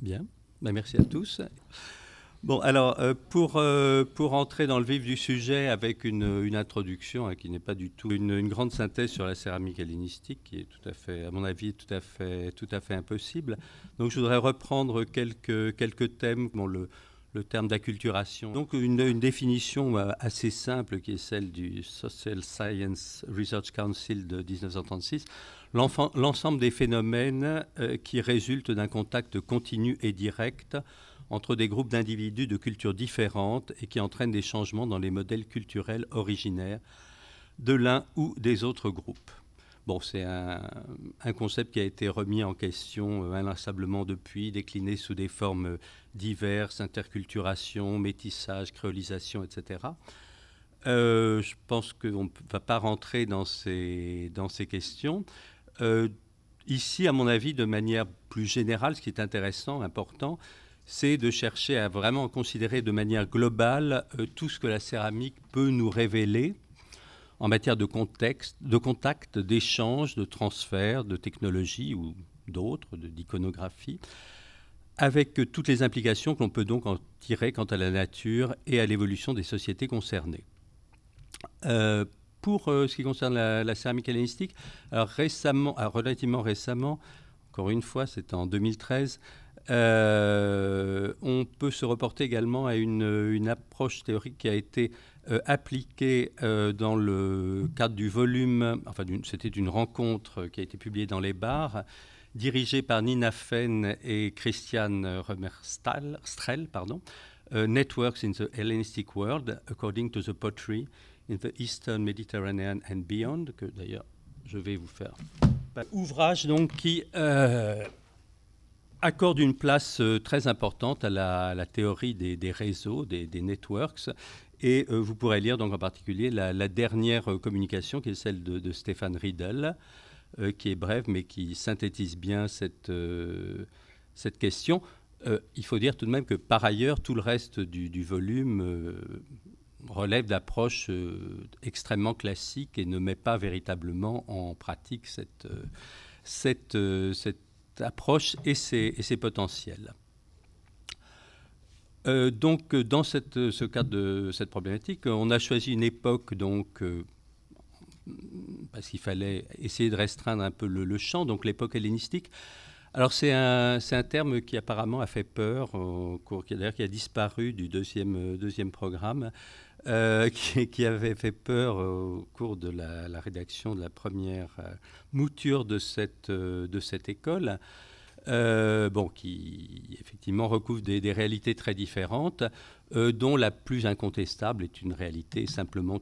Bien, ben, merci à tous. Bon, alors, pour entrer dans le vif du sujet avec une introduction qui n'est pas du tout une grande synthèse sur la céramique hellénistique, qui est tout à fait, à mon avis, tout à fait impossible. Donc, je voudrais reprendre quelques thèmes, bon, le terme d'acculturation. Donc, une définition assez simple qui est celle du Social Science Research Council de 1936. L'ensemble des phénomènes qui résultent d'un contact continu et direct entre des groupes d'individus de cultures différentes et qui entraînent des changements dans les modèles culturels originaires de l'un ou des autres groupes. Bon, c'est un concept qui a été remis en question inlassablement depuis, décliné sous des formes diverses, interculturation, métissage, créolisation, etc. Je pense qu'on ne va pas rentrer dans ces questions. Ici, à mon avis, de manière plus générale, ce qui est intéressant, important, c'est de chercher à vraiment considérer de manière globale tout ce que la céramique peut nous révéler en matière de contexte, de contact, d'échange, de transfert, de technologie ou d'autres, d'iconographie, avec toutes les implications que l'on peut donc en tirer quant à la nature et à l'évolution des sociétés concernées. Pour ce qui concerne la céramique hellénistique, alors relativement récemment, encore une fois, c'était en 2013, on peut se reporter également à une approche théorique qui a été appliquée dans le cadre du volume, enfin c'était une rencontre qui a été publiée dans les bars, dirigée par Nina Fenn et Christian Römer-Strell, Networks in the Hellenistic World, According to the Pottery in the Eastern Mediterranean and Beyond, que d'ailleurs je vais vous faire. Ouvrage donc qui accorde une place très importante à la théorie des réseaux, des networks, et vous pourrez lire donc en particulier la dernière communication qui est celle de Stefan Riedel, qui est brève mais qui synthétise bien cette question. Il faut dire tout de même que par ailleurs, tout le reste du volume relève d'approches extrêmement classiques et ne met pas véritablement en pratique cette approche et ses potentiels. Donc, dans ce cadre de cette problématique, on a choisi une époque, donc, parce qu'il fallait essayer de restreindre un peu le champ, donc l'époque hellénistique. Alors, c'est un terme qui apparemment a fait peur, qui a disparu du deuxième programme, qui avait fait peur au cours de la rédaction de la première mouture de cette école, qui effectivement recouvre des réalités très différentes, dont la plus incontestable est une réalité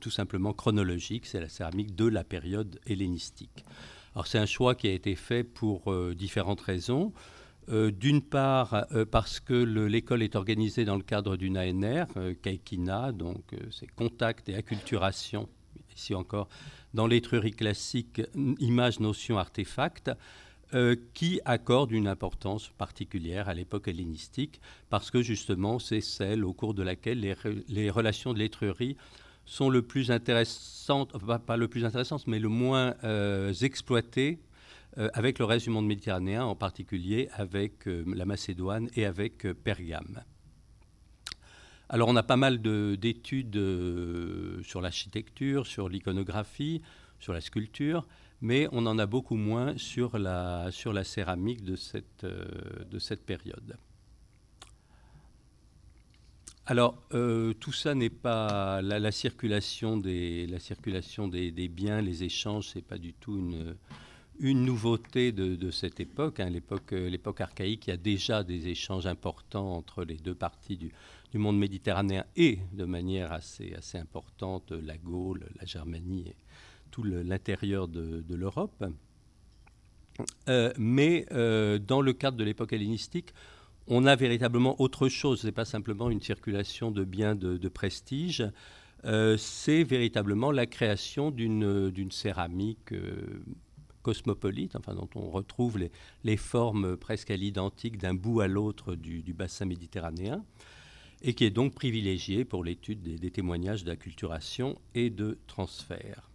tout simplement chronologique, c'est la céramique de la période hellénistique. Alors c'est un choix qui a été fait pour différentes raisons. D'une part, parce que l'école est organisée dans le cadre d'une ANR, Kaikina, donc c'est contact et acculturation, ici encore, dans l'étrurie classique, images, notions, artefacts, qui accorde une importance particulière à l'époque hellénistique, parce que justement, c'est celle au cours de laquelle les relations de l'étrurie sont le plus intéressantes, enfin, pas le plus intéressantes, mais le moins exploitées, avec le reste du monde méditerranéen, en particulier avec la Macédoine et avec Pergame. Alors on a pas mal d'études sur l'architecture, sur l'iconographie, sur la sculpture, mais on en a beaucoup moins sur la céramique de cette période. Alors, tout ça n'est pas la circulation des biens, les échanges, c'est pas du tout une nouveauté de cette époque. L'époque archaïque, il y a déjà des échanges importants entre les deux parties du monde méditerranéen et de manière assez importante la Gaule, la Germanie et tout l'intérieur de l'Europe. Mais dans le cadre de l'époque hellénistique, on a véritablement autre chose. Ce n'est pas simplement une circulation de biens de prestige. C'est véritablement la création d'une céramique cosmopolite, enfin, dont on retrouve les formes presque à l'identique d'un bout à l'autre du bassin méditerranéen, et qui est donc privilégiée pour l'étude des témoignages d'acculturation et de transfert.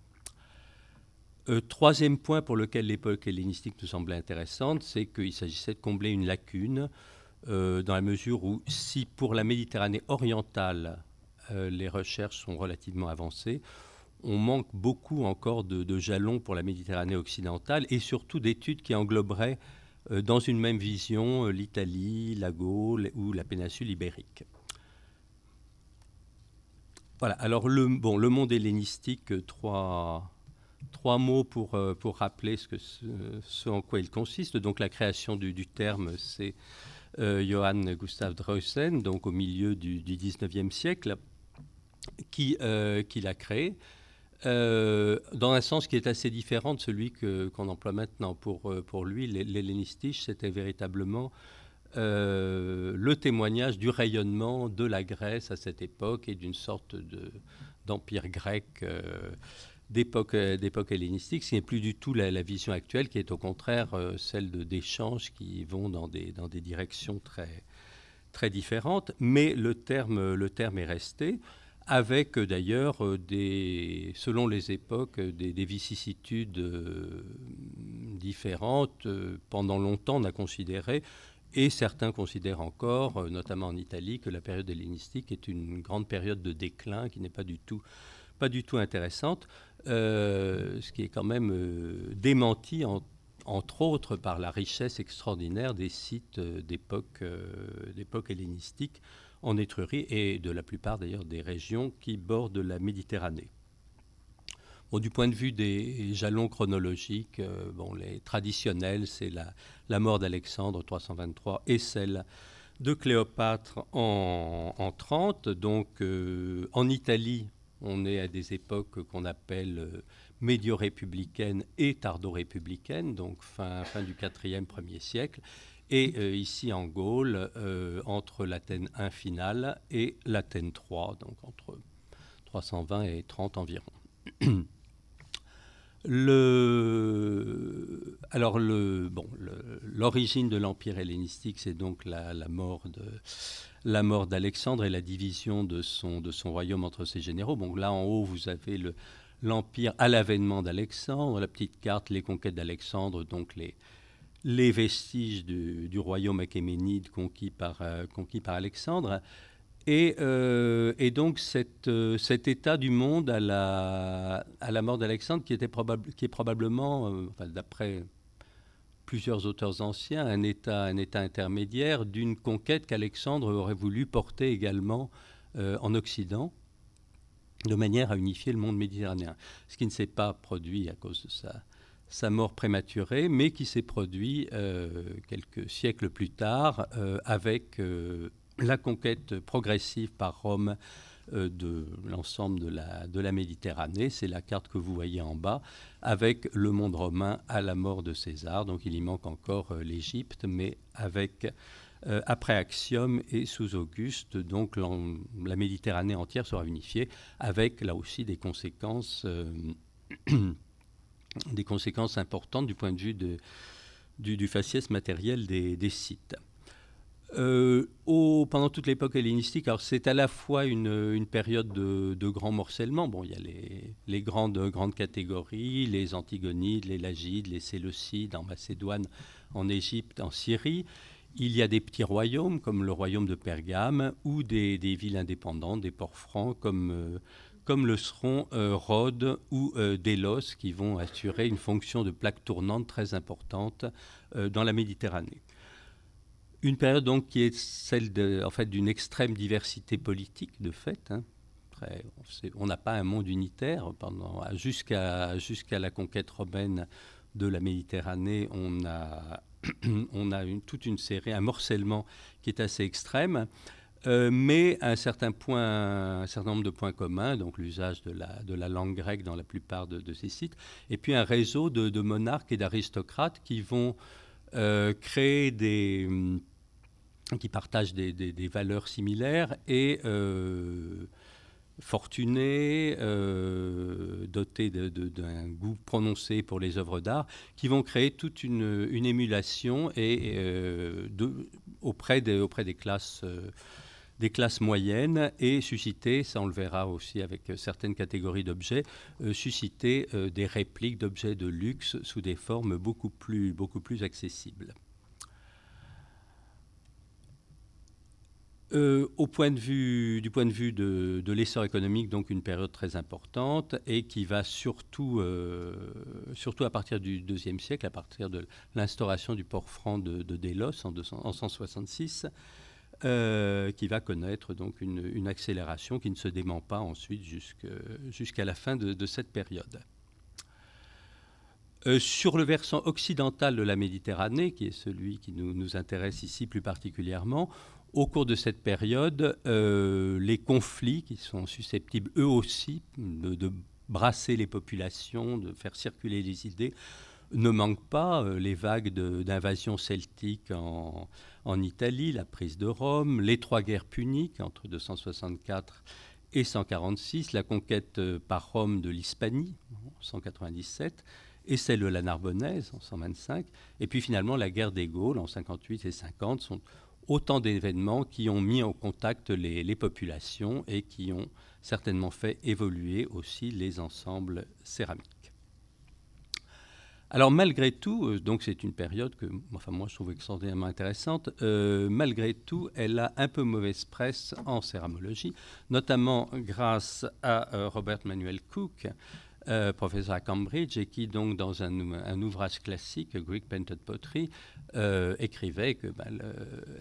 Troisième point pour lequel l'époque hellénistique nous semblait intéressante, c'est qu'il s'agissait de combler une lacune dans la mesure où si pour la Méditerranée orientale, les recherches sont relativement avancées, on manque beaucoup encore de jalons pour la Méditerranée occidentale et surtout d'études qui engloberaient dans une même vision l'Italie, la Gaule ou la péninsule ibérique. Voilà, alors le monde hellénistique, trois mots pour rappeler ce en quoi il consiste. Donc la création du terme, c'est Johann Gustav Droysen, donc au milieu du XIXe siècle, qui l'a créé, dans un sens qui est assez différent de celui qu'on emploie maintenant. Pour lui, l'hellénistique, c'était véritablement le témoignage du rayonnement de la Grèce à cette époque et d'une sorte d'empire grec d'époque hellénistique, ce qui n'est plus du tout la vision actuelle, qui est au contraire celle d'échanges qui vont dans des directions très, très différentes. Mais le terme est resté, avec d'ailleurs, selon les époques, des vicissitudes différentes. Pendant longtemps, on a considéré, et certains considèrent encore, notamment en Italie, que la période hellénistique est une grande période de déclin qui n'est pas du tout intéressante, ce qui est quand même démenti, entre autres, par la richesse extraordinaire des sites d'époque hellénistique en Étrurie et de la plupart d'ailleurs des régions qui bordent la Méditerranée. Bon, du point de vue des jalons chronologiques, les traditionnels, c'est la mort d'Alexandre 323 et celle de Cléopâtre en 30. Donc en Italie, on est à des époques qu'on appelle médio-républicaines et tardo-républicaines, donc fin du 4e, 1er siècle. Et ici en Gaule, entre l'Athènes 1 finale et l'Athènes 3, donc entre 320 et 30 environ. L'origine de l'empire hellénistique, c'est donc la mort d'Alexandre et la division de son royaume entre ses généraux. Bon, là en haut, vous avez l'empire à l'avènement d'Alexandre, la petite carte, les conquêtes d'Alexandre, donc les vestiges du royaume achéménide conquis par Alexandre. Et donc cet état du monde à la mort d'Alexandre, qui est probablement, d'après plusieurs auteurs anciens, un état intermédiaire d'une conquête qu'Alexandre aurait voulu porter également en Occident, de manière à unifier le monde méditerranéen. Ce qui ne s'est pas produit à cause de sa mort prématurée, mais qui s'est produit quelques siècles plus tard avec la conquête progressive par Rome de l'ensemble de la Méditerranée. C'est la carte que vous voyez en bas, avec le monde romain à la mort de César. Donc il y manque encore l'Égypte, mais après Actium et sous Auguste, donc la Méditerranée entière sera unifiée, avec là aussi des conséquences importantes du point de vue du faciès matériel des sites. Pendant toute l'époque hellénistique, alors c'est à la fois une période de grand morcellement. Bon, il y a les grandes catégories, les Antigonides, les Lagides, les Séleucides en Macédoine, en Égypte, en Syrie. Il y a des petits royaumes comme le royaume de Pergame ou des villes indépendantes, des ports francs comme le seront Rhodes ou Délos, qui vont assurer une fonction de plaque tournante très importante dans la Méditerranée. Une période donc qui est celle d'une extrême diversité politique de fait. On n'a pas un monde unitaire. Jusqu'à la conquête romaine de la Méditerranée, on a toute une série, un morcellement qui est assez extrême, mais un certain nombre de points communs, donc l'usage de la langue grecque dans la plupart de ces sites, et puis un réseau de monarques et d'aristocrates qui vont créer qui partagent des valeurs similaires et fortunés, dotés d'un goût prononcé pour les œuvres d'art, qui vont créer toute une émulation auprès des classes moyennes et susciter, ça on le verra aussi avec certaines catégories d'objets, susciter des répliques d'objets de luxe sous des formes beaucoup plus accessibles. du point de vue de l'essor économique, donc une période très importante et qui va surtout à partir du IIe siècle, à partir de l'instauration du port franc de Délos en 166, qui va connaître donc une accélération qui ne se dément pas ensuite jusqu'à la fin de cette période. Sur le versant occidental de la Méditerranée, qui est celui qui nous intéresse ici plus particulièrement, au cours de cette période, les conflits qui sont susceptibles eux aussi de brasser les populations, de faire circuler les idées, ne manquent pas. Les vagues d'invasion celtique en Italie, la prise de Rome, les 3 guerres puniques entre 264 et 146, la conquête par Rome de l'Hispanie en 197, et celle de la Narbonnaise en 125, et puis finalement la guerre des Gaules en 58 et 50 sont autant d'événements qui ont mis en contact les populations et qui ont certainement fait évoluer aussi les ensembles céramiques. Alors malgré tout, donc c'est une période que moi je trouve extraordinairement intéressante, malgré tout elle a un peu mauvaise presse en céramologie, notamment grâce à Robert Manuel Cook, professeur à Cambridge, et qui donc dans un ouvrage classique, Greek Painted Pottery, écrivait que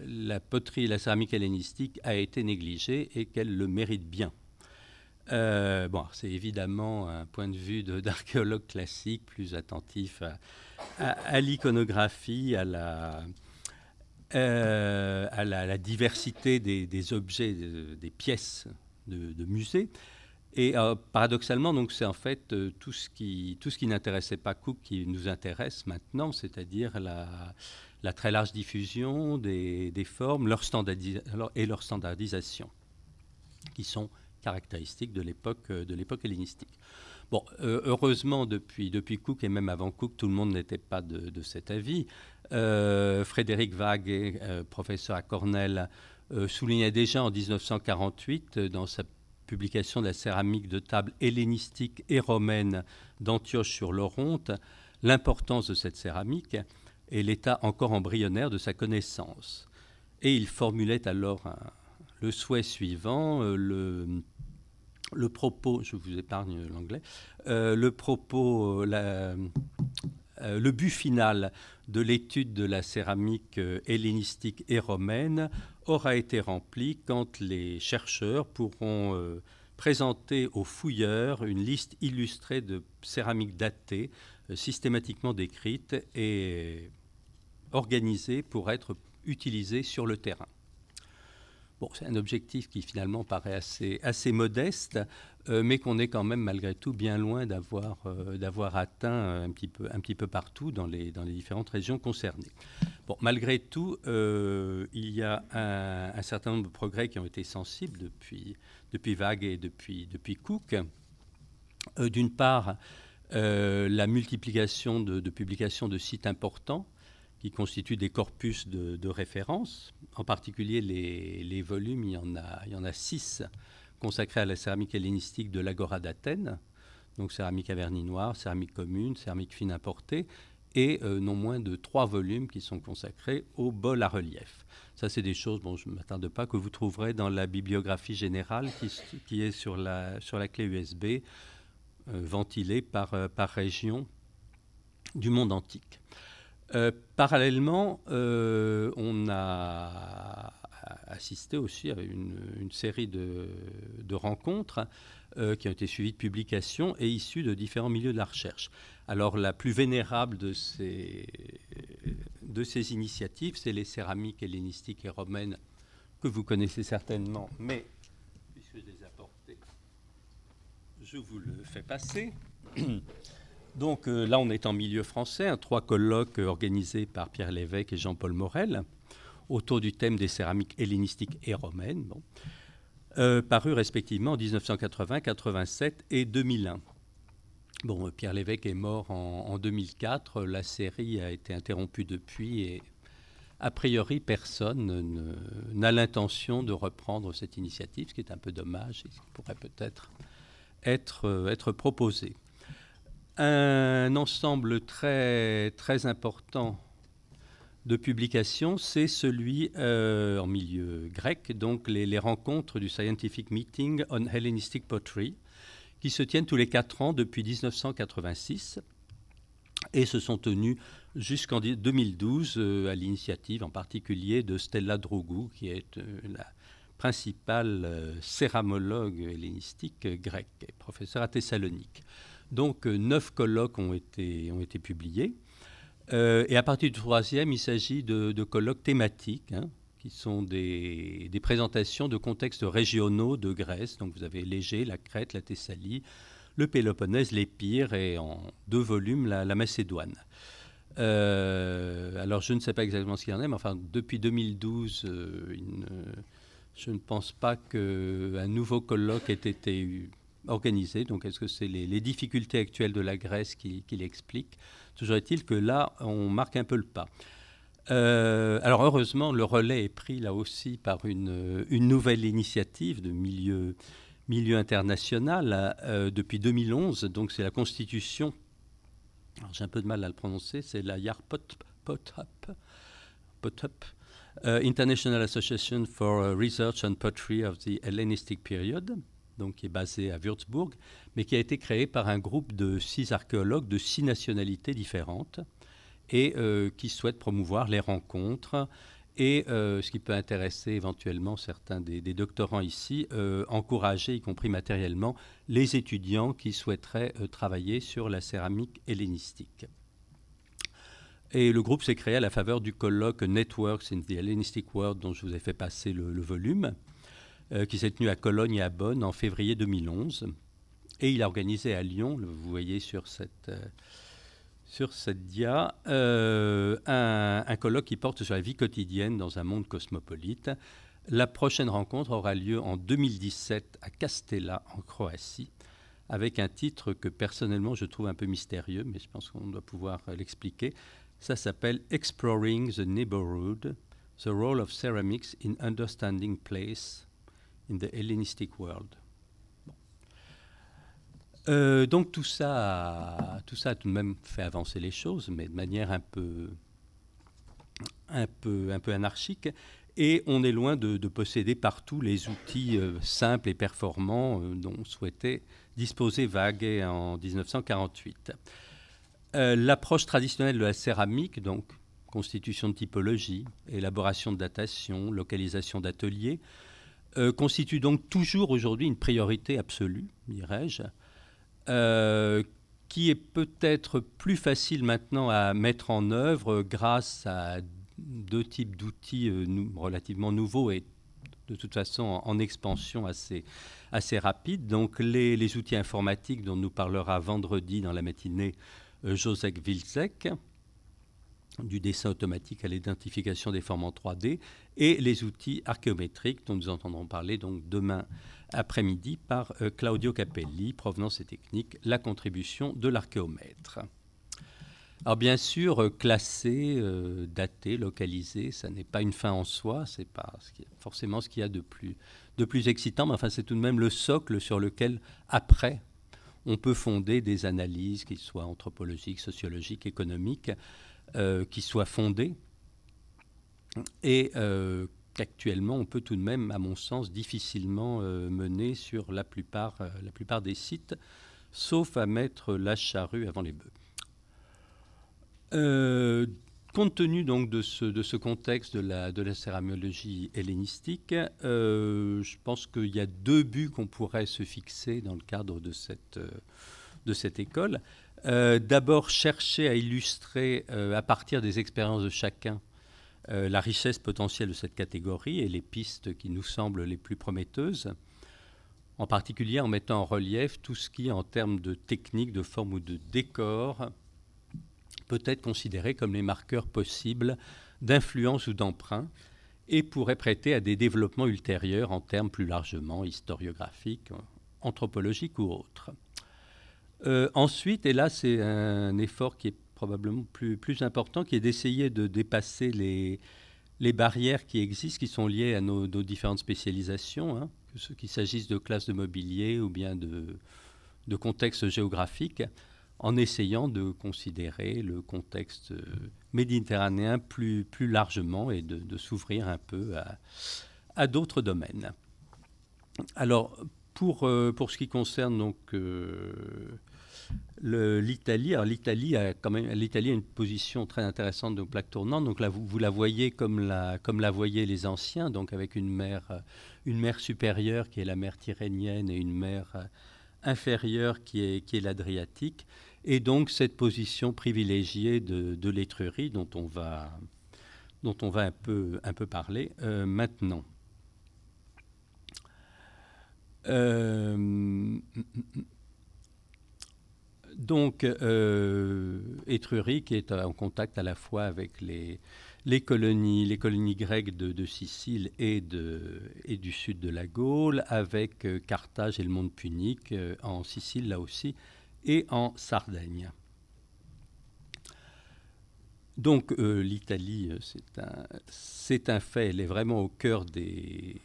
la poterie, la céramique hellénistique a été négligée et qu'elle le mérite bien. C'est évidemment un point de vue d'archéologue classique, plus attentif à l'iconographie, à la diversité des objets, des pièces de musée. Et paradoxalement, donc, c'est en fait tout ce qui n'intéressait pas Cook qui nous intéresse maintenant, c'est-à-dire la très large diffusion des formes, leur standardisation, qui sont caractéristiques de l'époque hellénistique. Bon, heureusement, depuis Cook et même avant Cook, tout le monde n'était pas de cet avis. Frédéric Vague, professeur à Cornell, soulignait déjà en 1948, dans sa publication de la céramique de table hellénistique et romaine d'Antioche sur l'Oronte, l'importance de cette céramique et l'état encore embryonnaire de sa connaissance. Et il formulait alors le souhait suivant, le propos, je vous épargne l'anglais, le but final de l'étude de la céramique hellénistique et romaine aura été rempli quand les chercheurs pourront présenter aux fouilleurs une liste illustrée de céramiques datées, systématiquement décrites et organisées pour être utilisées sur le terrain. Bon, c'est un objectif qui finalement paraît assez modeste, mais qu'on est quand même malgré tout bien loin d'avoir atteint un petit peu partout dans les différentes régions concernées. Bon, malgré tout, il y a un certain nombre de progrès qui ont été sensibles depuis Vague et depuis Cook. D'une part, la multiplication de publications de sites importants qui constituent des corpus de référence. En particulier, les volumes, il y en a 6 consacrés à la céramique hellénistique de l'Agora d'Athènes, donc céramique à vernis noir, céramique commune, céramique fine importée, et non moins de 3 volumes qui sont consacrés au bol à relief. Ça, c'est des choses, je ne m'attarde pas, que vous trouverez dans la bibliographie générale qui est sur la clé USB, ventilée par région du monde antique. Parallèlement, on a assisté aussi à une série de rencontres qui ont été suivies de publications et issues de différents milieux de la recherche. Alors, la plus vénérable de ces initiatives, c'est les céramiques hellénistiques et romaines que vous connaissez certainement, mais puisque je les ai apportées, je vous le fais passer. Donc là, on est en milieu français, 3 colloques organisés par Pierre Lévesque et Jean-Paul Morel autour du thème des céramiques hellénistiques et romaines, parus respectivement en 1980, 87 et 2001. Bon, Pierre Lévesque est mort en 2004, la série a été interrompue depuis et a priori personne n'a l'intention de reprendre cette initiative, ce qui est un peu dommage et ce qui pourrait peut-être être proposé. Un ensemble très, très important de publication, c'est celui en milieu grec, donc les rencontres du Scientific Meeting on Hellenistic Pottery, qui se tiennent tous les 4 ans depuis 1986 et se sont tenues jusqu'en 2012 à l'initiative en particulier de Stella Drougou, qui est la principale céramologue hellénistique grecque et professeure à Thessalonique. Donc 9 colloques ont été publiés. Et à partir du 3e, il s'agit de colloques thématiques, qui sont des présentations de contextes régionaux de Grèce. Donc vous avez l'Égée, la Crète, la Thessalie, le Péloponnèse, l'Épire et en 2 volumes la Macédoine. Alors je ne sais pas exactement ce qu'il y en a, mais enfin depuis 2012, je ne pense pas qu'un nouveau colloque ait été organisé. Donc est-ce que c'est les difficultés actuelles de la Grèce qui l'expliquent? Toujours est-il que là, on marque un peu le pas. Alors heureusement, le relais est pris là aussi par une nouvelle initiative de milieu international depuis 2011. Donc c'est la constitution, alors j'ai un peu de mal à le prononcer, c'est la Yarpothup, International Association for Research on Pottery of the Hellenistic Period, donc qui est basée à Würzburg, mais qui a été créée par un groupe de 6 archéologues de 6 nationalités différentes et qui souhaitent promouvoir les rencontres et, ce qui peut intéresser éventuellement certains des doctorants ici, encourager, y compris matériellement, les étudiants qui souhaiteraient travailler sur la céramique hellénistique. Et le groupe s'est créé à la faveur du colloque Networks in the Hellenistic World, dont je vous ai fait passer le volume, qui s'est tenu à Cologne et à Bonn en février 2011. Et il a organisé à Lyon, vous voyez sur cette dia, un colloque qui porte sur la vie quotidienne dans un monde cosmopolite. La prochaine rencontre aura lieu en 2017 à Castella, en Croatie, avec un titre que personnellement je trouve un peu mystérieux, mais je pense qu'on doit pouvoir l'expliquer. Ça s'appelle « Exploring the Neighborhood, the Role of Ceramics in Understanding Place in the Hellenistic World ». Donc tout ça a tout de même fait avancer les choses, mais de manière un peu anarchique. Et on est loin de posséder partout les outils simples et performants dont souhaitait disposer Wage en 1948. L'approche traditionnelle de la céramique, donc constitution de typologie, élaboration de datation, localisation d'ateliers, constitue donc toujours aujourd'hui une priorité absolue, dirais-je, qui est peut-être plus facile maintenant à mettre en œuvre grâce à 2 types d'outils relativement nouveaux et de toute façon en expansion assez rapide. Donc les outils informatiques dont nous parlera vendredi dans la matinée Josek Wilczek, du dessin automatique à l'identification des formes en 3D, et les outils archéométriques dont nous entendrons parler donc demain après-midi par Claudio Capelli, Provenance et technique, la contribution de l'archéomètre. Alors bien sûr, classer, dater, localiser, ça n'est pas une fin en soi, c'est pas forcément ce qu'il y a de plus excitant, mais enfin c'est tout de même le socle sur lequel, après, on peut fonder des analyses, qui soient anthropologiques, sociologiques, économiques, qui soient fondées, et qu'actuellement on peut tout de même, à mon sens, difficilement mener sur la plupart des sites, sauf à mettre la charrue avant les bœufs. Compte tenu donc de ce contexte de la céramologie hellénistique, je pense qu'il y a 2 buts qu'on pourrait se fixer dans le cadre de cette école. D'abord, chercher à illustrer, à partir des expériences de chacun, la richesse potentielle de cette catégorie et les pistes qui nous semblent les plus prometteuses, en particulier en mettant en relief tout ce qui, en termes de technique, de forme ou de décor, peut être considéré comme les marqueurs possibles d'influence ou d'emprunt et pourrait prêter à des développements ultérieurs en termes plus largement historiographiques, anthropologiques ou autres. Ensuite, et là c'est un effort qui est probablement plus important, qui est d'essayer de dépasser les barrières qui existent, qui sont liées à nos différentes spécialisations, qu'il s'agisse de classes de mobilier ou bien de contextes géographiques, en essayant de considérer le contexte méditerranéen plus largement et de s'ouvrir un peu à d'autres domaines. Alors, pour ce qui concerne donc l'Italie, alors l'Italie a une position très intéressante de plaque tournante. Donc là, vous la voyez comme la voyaient les anciens, donc avec une mer supérieure qui est la mer Tyrrhénienne et une mer inférieure qui est l'Adriatique. Et donc cette position privilégiée de l'Étrurie dont on va un peu parler maintenant. Donc, Étrurie qui est en contact à la fois avec les colonies grecques de Sicile et du sud de la Gaule, avec Carthage et le monde punique en Sicile là aussi, et en Sardaigne. Donc l'Italie, c'est un fait, elle est vraiment au cœur des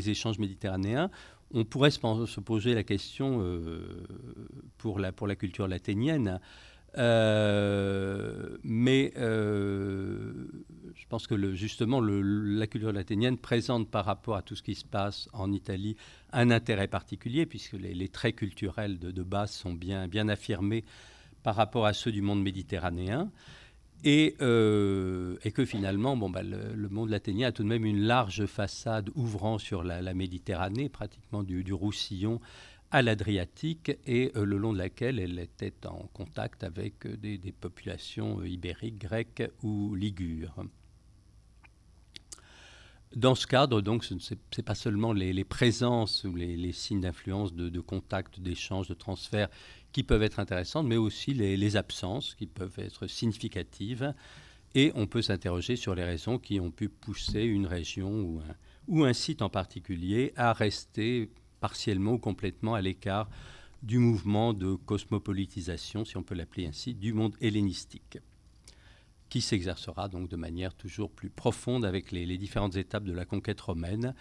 échanges méditerranéens. On pourrait se poser la question pour la culture latinienne, mais je pense que justement la culture latinienne présente par rapport à tout ce qui se passe en Italie un intérêt particulier, puisque les traits culturels de base sont bien affirmés par rapport à ceux du monde méditerranéen. Et que finalement, le monde laténien a tout de même une large façade ouvrant sur la Méditerranée, pratiquement du Roussillon à l'Adriatique, et le long de laquelle elle était en contact avec des populations ibériques, grecques ou ligures. Dans ce cadre, donc, ce n'est pas seulement les présences ou les signes d'influence, de contact, d'échange, de transfert qui peuvent être intéressantes, mais aussi les absences qui peuvent être significatives. Et on peut s'interroger sur les raisons qui ont pu pousser une région ou un site en particulier à rester partiellement ou complètement à l'écart du mouvement de cosmopolitisation, si on peut l'appeler ainsi, du monde hellénistique, qui s'exercera donc de manière toujours plus profonde avec les différentes étapes de la conquête romaine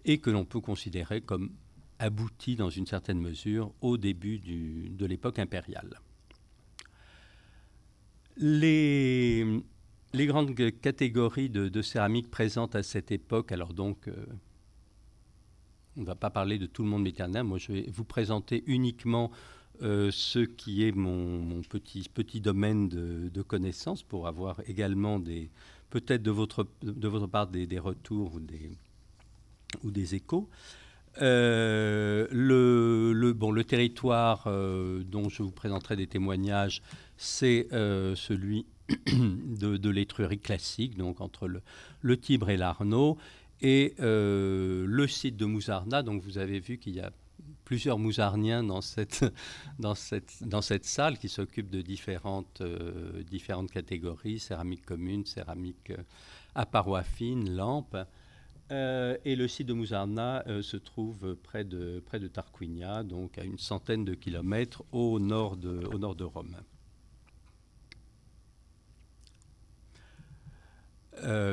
et que l'on peut considérer comme abouti dans une certaine mesure au début de l'époque impériale. Les grandes catégories de céramique présentes à cette époque, alors donc on ne va pas parler de tout le monde méditerranéen, moi je vais vous présenter uniquement ce qui est mon petit domaine de connaissances pour avoir également peut-être de votre part des retours ou des échos. Le territoire dont je vous présenterai des témoignages, c'est celui de l'Étrurie classique, donc entre le Tibre et l'Arno, et le site de Mousarna. Donc vous avez vu qu'il y a plusieurs Mousarniens dans cette salle qui s'occupent de différentes catégories, céramique commune, céramique à parois fines, lampes. Et le site de Mousarna se trouve près de Tarquinia, donc à une centaine de kilomètres au nord de Rome.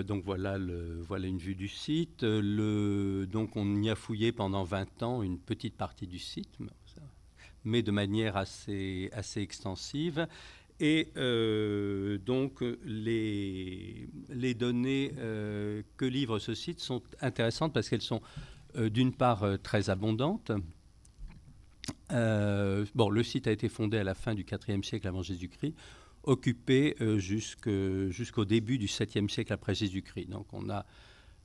Donc voilà une vue du site. Donc on y a fouillé pendant 20 ans une petite partie du site, mais de manière assez extensive. Et donc les données que livre ce site sont intéressantes parce qu'elles sont d'une part très abondantes. Le site a été fondé à la fin du IVe siècle avant Jésus-Christ, occupé jusqu'au début du 7e siècle après Jésus-Christ. Donc on a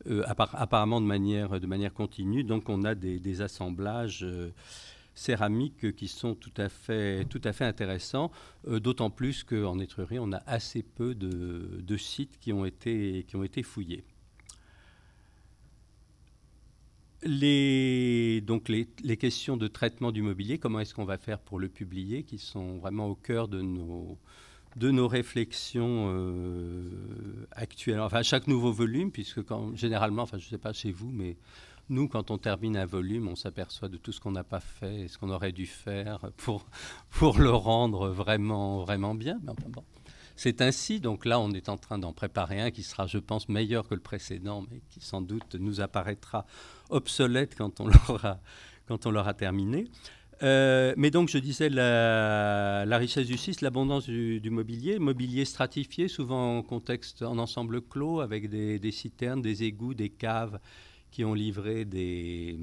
apparemment de manière continue, donc on a des assemblages céramiques qui sont tout à fait intéressants, d'autant plus qu'en Étrurie, on a assez peu de sites qui ont été fouillés. Les questions de traitement du mobilier, comment est-ce qu'on va faire pour le publier, qui sont vraiment au cœur de nos réflexions actuelles. Enfin, à chaque nouveau volume, puisque généralement, je ne sais pas chez vous, mais nous, quand on termine un volume, on s'aperçoit de tout ce qu'on n'a pas fait et ce qu'on aurait dû faire pour le rendre vraiment bien. Mais enfin, bon. C'est ainsi, donc là, on est en train d'en préparer un qui sera, je pense, meilleur que le précédent, mais qui sans doute nous apparaîtra obsolète quand on l'aura terminé. Mais donc, je disais, la richesse du site, l'abondance du mobilier stratifié, souvent en contexte, en ensemble clos, avec des citernes, des égouts, des caves qui ont livré des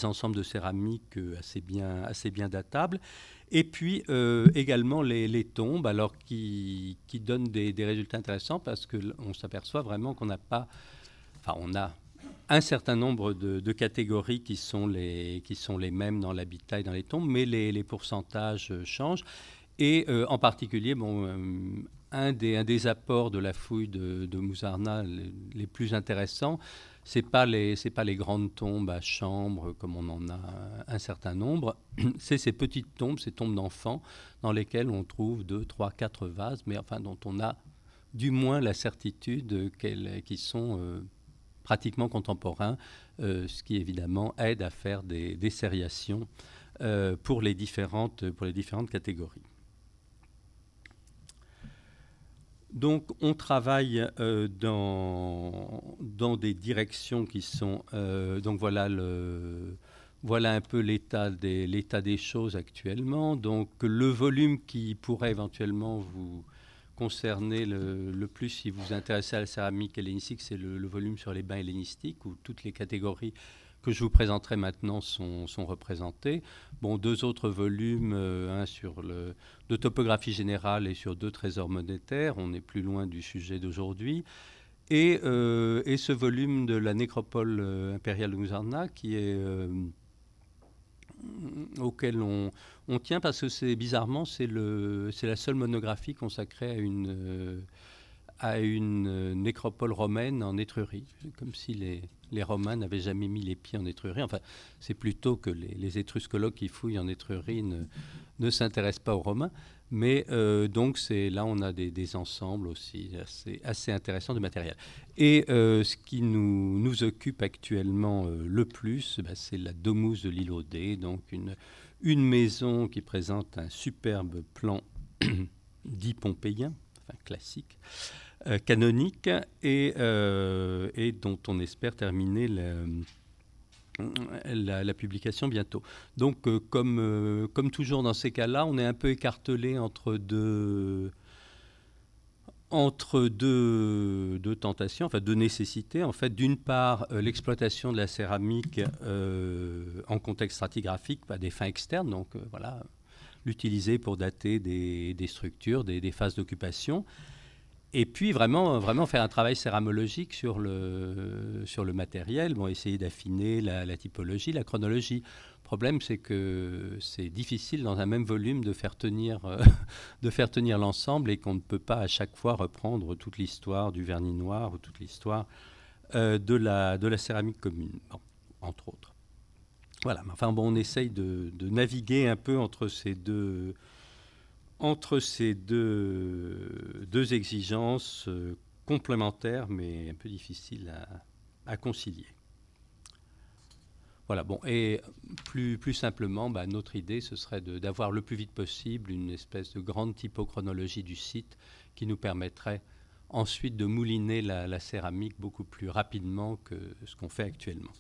ensembles de céramique assez bien datables. Et puis également les tombes, alors qui donnent des résultats intéressants parce qu'on s'aperçoit vraiment qu'on n'a pas... Enfin, on a un certain nombre de catégories qui sont les mêmes dans l'habitat et dans les tombes, mais les pourcentages changent. Et en particulier, un des apports de la fouille de Mouzarna les plus intéressants, c'est pas les grandes tombes à chambre comme on en a un certain nombre, c'est ces petites tombes, ces tombes d'enfants dans lesquelles on trouve 2, 3, 4 vases, mais enfin dont on a du moins la certitude qu'ils sont pratiquement contemporains, ce qui évidemment aide à faire des sériations pour les différentes catégories. Donc, on travaille dans des directions qui sont... donc, voilà un peu l'état des choses actuellement. Donc, le volume qui pourrait éventuellement vous concerner le plus si vous vous intéressez à la céramique hellénistique, c'est le volume sur les bains hellénistiques, où toutes les catégories que je vous présenterai maintenant sont représentées. Bon, 2 autres volumes, un de topographie générale et sur 2 trésors monétaires. On est plus loin du sujet d'aujourd'hui. Et ce volume de la nécropole impériale de Mouzarna qui est... auquel on tient parce que bizarrement c'est la seule monographie consacrée à une nécropole romaine en Étrurie, comme si les Romains n'avaient jamais mis les pieds en Étrurie. Enfin, c'est plutôt que les étruscologues qui fouillent en Étrurie ne s'intéressent pas aux Romains. Mais donc là, on a des ensembles aussi assez intéressants de matériel. Et ce qui nous occupe actuellement le plus, c'est la Domus de l'île Odée, donc une maison qui présente un superbe plan dit pompéien, enfin classique, canonique, et dont on espère terminer la publication bientôt. Donc, comme toujours dans ces cas-là, on est un peu écartelé entre deux tentations, enfin 2 nécessités. En fait, d'une part, l'exploitation de la céramique en contexte stratigraphique, à des fins externes, donc voilà, l'utiliser pour dater des structures, des phases d'occupation. Et puis vraiment faire un travail céramologique sur le matériel, essayer d'affiner la typologie, la chronologie. Le problème, c'est que c'est difficile dans un même volume de faire tenir l'ensemble et qu'on ne peut pas à chaque fois reprendre toute l'histoire du vernis noir ou toute l'histoire de la céramique commune, entre autres. Voilà, enfin on essaye de naviguer un peu entre ces deux exigences complémentaires, mais un peu difficiles à concilier. Voilà, et plus simplement, notre idée, ce serait d'avoir le plus vite possible une espèce de grande typochronologie du site qui nous permettrait ensuite de mouliner la céramique beaucoup plus rapidement que ce qu'on fait actuellement.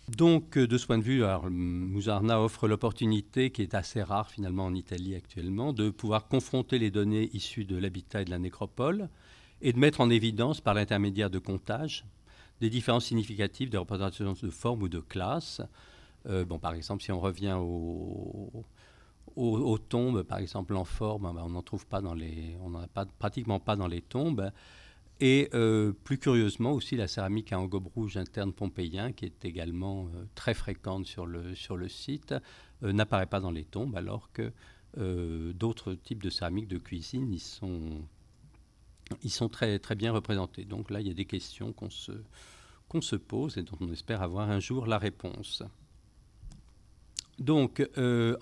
Donc, de ce point de vue, Mouzarna offre l'opportunité, qui est assez rare finalement en Italie actuellement, de pouvoir confronter les données issues de l'habitat et de la nécropole et de mettre en évidence, par l'intermédiaire de comptages, des différences significatives de représentation de forme ou de classe. Par exemple, si on revient aux tombes, par exemple en forme, on n'en trouve pas pratiquement pas dans les tombes. Et plus curieusement aussi la céramique à engobe rouge interne pompéien, qui est également très fréquente sur le site, n'apparaît pas dans les tombes, alors que d'autres types de céramique de cuisine ils sont très, très bien représentés. Donc là, il y a des questions qu'on se pose et dont on espère avoir un jour la réponse. Donc,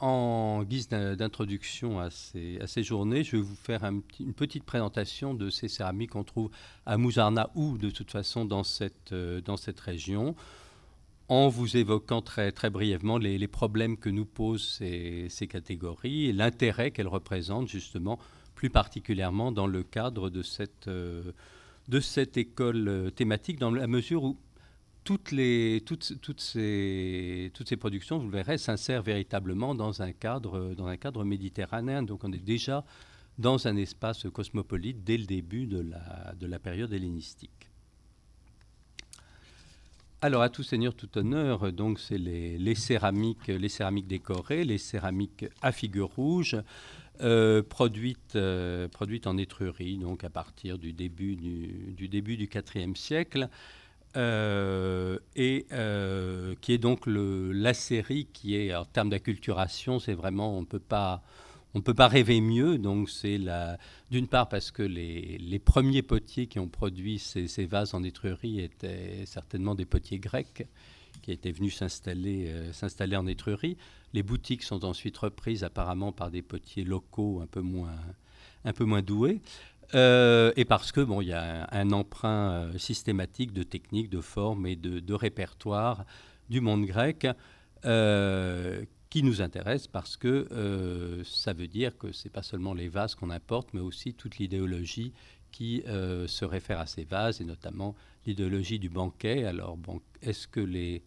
en guise d'introduction à ces journées, je vais vous faire une petite présentation de ces céramiques qu'on trouve à Mouzarna ou de toute façon dans cette région, en vous évoquant très, très brièvement les problèmes que nous posent ces catégories et l'intérêt qu'elles représentent justement plus particulièrement dans le cadre de cette école thématique, dans la mesure où toutes ces productions, vous le verrez, s'insèrent véritablement dans un cadre méditerranéen. Donc on est déjà dans un espace cosmopolite dès le début de la période hellénistique. Alors, à tout seigneur, tout honneur, donc c'est les céramiques décorées, les céramiques à figure rouge, produites en Étrurie, donc à partir du début du IVe siècle, qui est donc la série qui est, en termes d'acculturation, c'est vraiment, on ne peut pas rêver mieux. Donc c'est d'une part parce que les premiers potiers qui ont produit ces vases en Étrurie étaient certainement des potiers grecs qui étaient venus s'installer en Étrurie. Les boutiques sont ensuite reprises apparemment par des potiers locaux un peu moins doués. Et parce que il y a un emprunt systématique de techniques, de formes et de répertoire du monde grec qui nous intéresse parce que ça veut dire que ce n'est pas seulement les vases qu'on importe, mais aussi toute l'idéologie qui se réfère à ces vases, et notamment l'idéologie du banquet. Alors, est-ce que les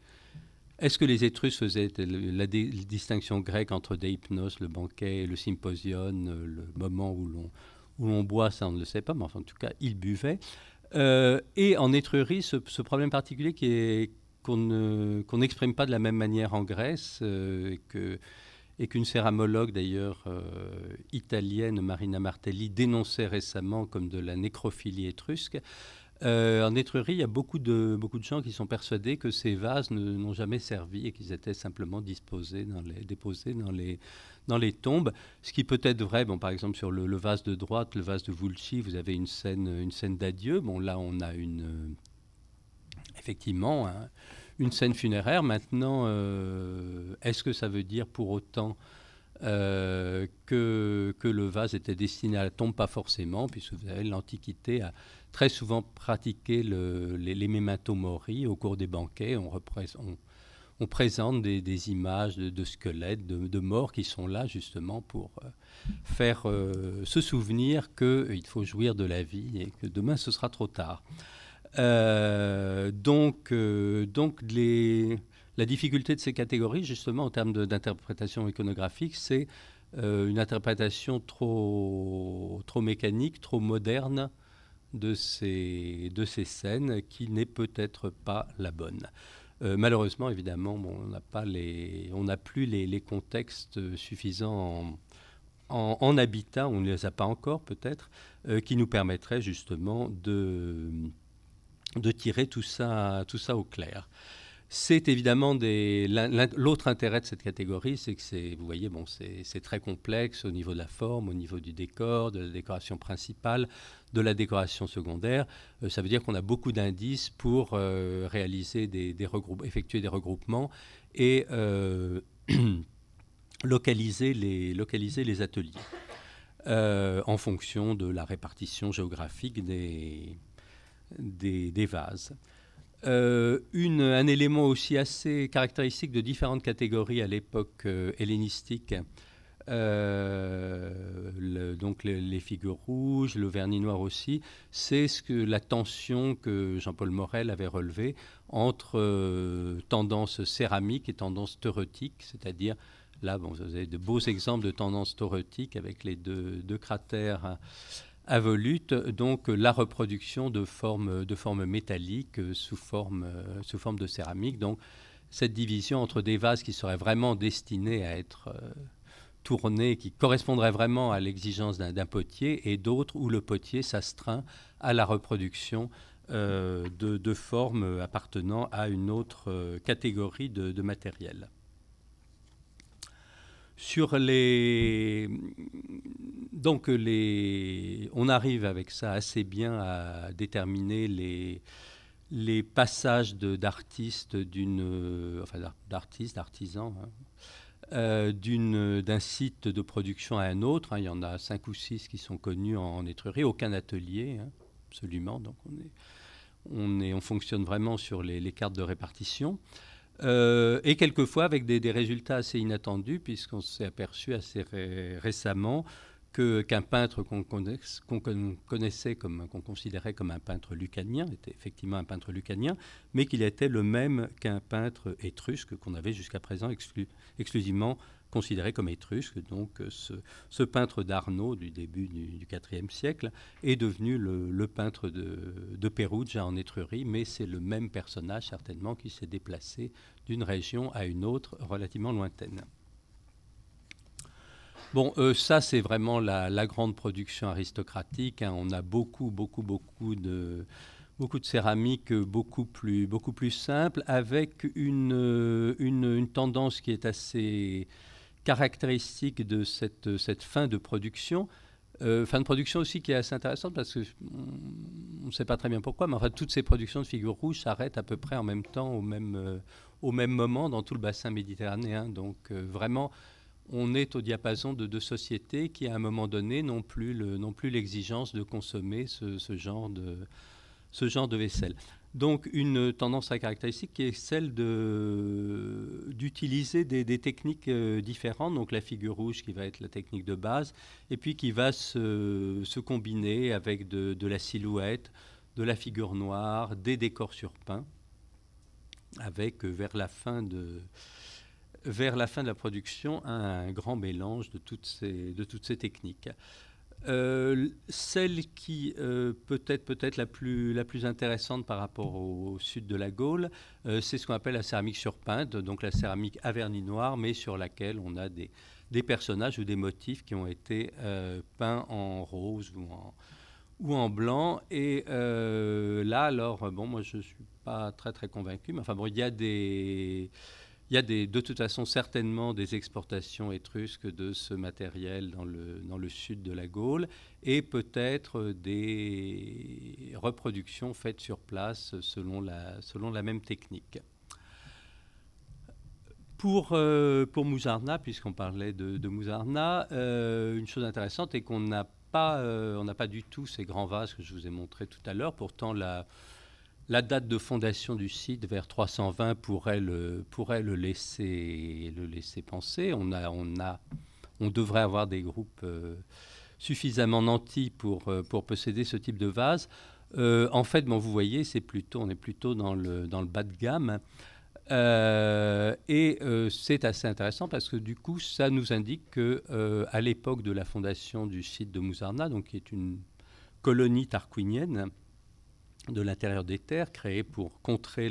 Étrusques faisaient la distinction grecque entre deipnos, le banquet, et le symposion, le moment où l'on boit, ça on ne le sait pas, mais enfin, en tout cas, ils buvaient. Et en Étrurie, ce problème particulier qu'on n'exprime pas de la même manière en Grèce, et qu'une céramologue d'ailleurs italienne, Marina Martelli, dénonçait récemment comme de la nécrophilie étrusque. En Étrurie, il y a beaucoup de gens qui sont persuadés que ces vases n'ont jamais servi et qu'ils étaient simplement déposés dans les tombes. Ce qui peut être vrai, par exemple sur le vase de droite, le vase de Vulci, vous avez une scène d'adieu. Là, on a effectivement une scène funéraire. Maintenant, est-ce que ça veut dire pour autant que le vase était destiné à la tombe? Pas forcément, puisque vous avez l'Antiquité a très souvent pratiqué les memento mori au cours des banquets. On présente des images de squelettes, de morts qui sont là justement pour faire se souvenir qu'il faut jouir de la vie et que demain ce sera trop tard. Donc la difficulté de ces catégories, justement, en termes d'interprétation iconographique, c'est une interprétation trop mécanique, trop moderne de ces scènes, qui n'est peut-être pas la bonne. Malheureusement, évidemment, on n'a plus les contextes suffisants en habitat, on ne les a pas encore peut-être, qui nous permettraient justement de tirer tout ça au clair. C'est évidemment l'autre intérêt de cette catégorie, c'est que vous voyez, c'est très complexe au niveau de la forme, au niveau du décor, de la décoration principale, de la décoration secondaire. Ça veut dire qu'on a beaucoup d'indices pour réaliser effectuer des regroupements et localiser les ateliers en fonction de la répartition géographique des vases. Un élément aussi assez caractéristique de différentes catégories à l'époque hellénistique, donc les figures rouges, le vernis noir aussi, c'est la tension que Jean-Paul Morel avait relevée entre tendance céramique et tendance tauretique, c'est-à-dire là, vous avez de beaux exemples de tendance tauretique avec les deux cratères à volute, donc la reproduction de formes métalliques sous forme de céramique. Donc cette division entre des vases qui seraient vraiment destinés à être tournés, qui correspondraient vraiment à l'exigence d'un potier, et d'autres où le potier s'astreint à la reproduction de formes appartenant à une autre catégorie de matériel. On arrive avec ça assez bien à déterminer les passages d'artistes, d'artisans, d'un site de production à un autre. Il y en a 5 ou 6 qui sont connus en Étrurie, aucun atelier, absolument. Donc on fonctionne vraiment sur les cartes de répartition. Et quelquefois avec des résultats assez inattendus, puisqu'on s'est aperçu assez récemment qu'un peintre qu'on connaissait, qu'on considérait comme un peintre lucanien, était effectivement un peintre lucanien, mais qu'il était le même qu'un peintre étrusque qu'on avait jusqu'à présent exclusivement considéré comme étrusque. Donc ce peintre d'Arnaud du début du IVe siècle est devenu le peintre de Pérugia en Étrurie, mais c'est le même personnage certainement qui s'est déplacé d'une région à une autre relativement lointaine. Bon, ça c'est vraiment la grande production aristocratique, hein. On a beaucoup de céramique beaucoup plus simple, avec une tendance qui est assez caractéristique de cette fin de production. Fin de production aussi qui est assez intéressante parce qu'on ne sait pas très bien pourquoi, mais enfin toutes ces productions de figures rouges s'arrêtent à peu près en même temps, au même moment dans tout le bassin méditerranéen. Donc vraiment, on est au diapason de sociétés qui, à un moment donné, n'ont plus l'exigence de consommer ce genre de vaisselle. Donc, une tendance très caractéristique qui est celle d'utiliser des techniques différentes. Donc, la figure rouge qui va être la technique de base, et puis qui va se combiner avec de la silhouette, de la figure noire, des décors surpeints, avec vers la fin de la production, un grand mélange de toutes ces techniques. Celle qui peut-être la plus intéressante par rapport au sud de la Gaule, c'est ce qu'on appelle la céramique surpeinte, donc la céramique à vernis noir, mais sur laquelle on a des personnages ou des motifs qui ont été peints en rose ou en blanc. Et là, alors, bon, moi je ne suis pas très convaincu, mais enfin bon, il y a de toute façon certainement des exportations étrusques de ce matériel dans le sud de la Gaule, et peut-être des reproductions faites sur place selon la même technique. Pour Mouzarna, puisqu'on parlait de Mouzarna, une chose intéressante est qu'on n'a pas du tout ces grands vases que je vous ai montrés tout à l'heure. Pourtant, la date de fondation du site, vers 320, pourrait le laisser penser. On devrait avoir des groupes suffisamment nantis pour posséder ce type de vase. En fait, bon, vous voyez, on est plutôt dans le bas de gamme. C'est assez intéressant parce que du coup, ça nous indique qu'à l'époque de la fondation du site de Mouzarna, donc qui est une colonie tarquinienne, de l'intérieur des terres, créée pour contrer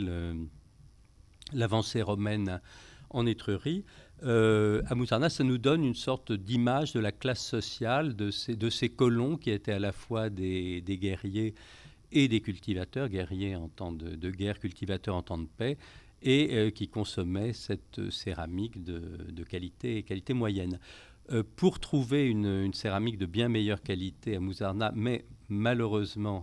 l'avancée romaine en Étrurie. À Mouzarna, ça nous donne une sorte d'image de la classe sociale de ces colons qui étaient à la fois des guerriers et des cultivateurs, guerriers en temps de guerre, cultivateurs en temps de paix, et qui consommaient cette céramique de qualité moyenne. Pour trouver une céramique de bien meilleure qualité à Mouzarna, mais malheureusement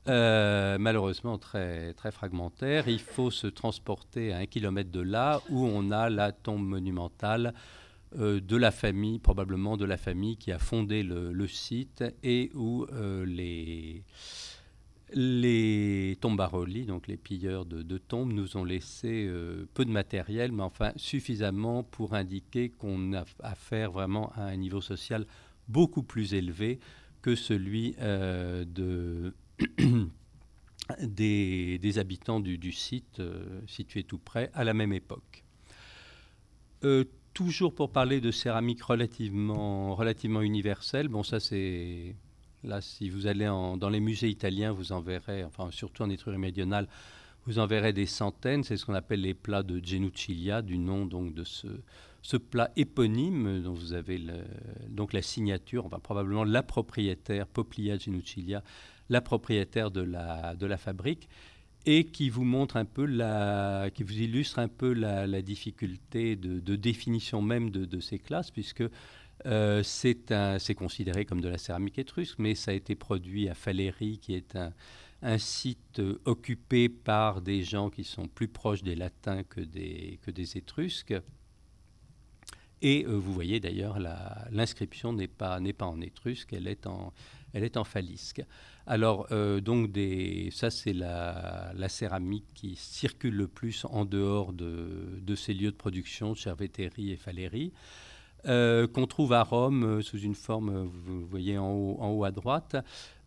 très fragmentaire, il faut se transporter à 1 kilomètre de là, où on a la tombe monumentale de la famille, probablement de la famille qui a fondé le site, et où les tombaroli, donc les pilleurs de tombes, nous ont laissé peu de matériel, mais enfin suffisamment pour indiquer qu'on a affaire vraiment à un niveau social beaucoup plus élevé que celui des habitants du site situé tout près à la même époque. Toujours pour parler de céramique relativement universelle, bon, ça c'est... Là, si vous allez dans les musées italiens, vous en verrez, enfin surtout en Étrurie méridionale, vous en verrez des centaines. C'est ce qu'on appelle les plats de Genuciglia, du nom donc de ce plat éponyme dont vous avez donc la signature, enfin probablement la propriétaire, Poplia Genuciglia, la propriétaire de la fabrique, et qui vous montre un peu qui vous illustre un peu la difficulté de définition même de ces classes, puisque c'est considéré comme de la céramique étrusque, mais ça a été produit à Faleri, qui est un site occupé par des gens qui sont plus proches des Latins que des Étrusques. Et vous voyez d'ailleurs, l'inscription n'est pas en étrusque, elle est en falisque. Alors, donc ça c'est la céramique qui circule le plus en dehors de ces lieux de production, Cerveteri et Faleri. qu'on trouve à Rome sous une forme, vous voyez en haut à droite,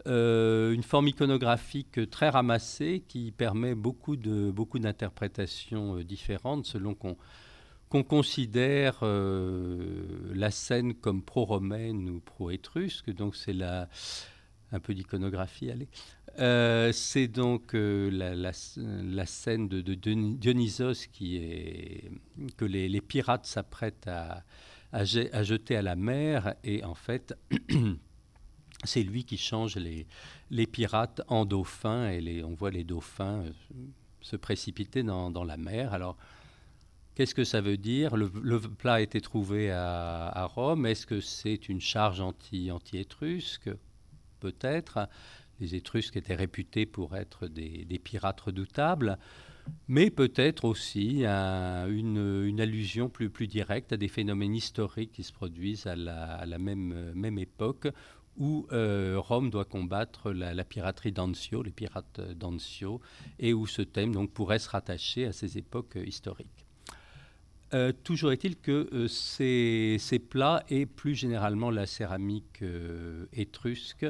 une forme iconographique très ramassée qui permet beaucoup d'interprétations différentes selon qu'on considère la scène comme pro-romaine ou pro-étrusque. Donc c'est un peu d'iconographie, allez. C'est donc la scène de Dionysos que les pirates s'apprêtent à jeter à la mer, et en fait c'est lui qui change les pirates en dauphins, et on voit les dauphins se précipiter dans la mer. Alors qu'est-ce que ça veut dire? Le plat a été trouvé à Rome. Est-ce que c'est une charge anti-étrusque? Peut-être. Les Étrusques étaient réputés pour être des pirates redoutables, mais peut-être aussi une allusion plus directe à des phénomènes historiques qui se produisent à la même époque, où Rome doit combattre la piraterie d'Anzio, les pirates d'Anzio, et où ce thème donc pourrait se rattacher à ces époques historiques. Toujours est-il que ces plats, et plus généralement la céramique étrusque,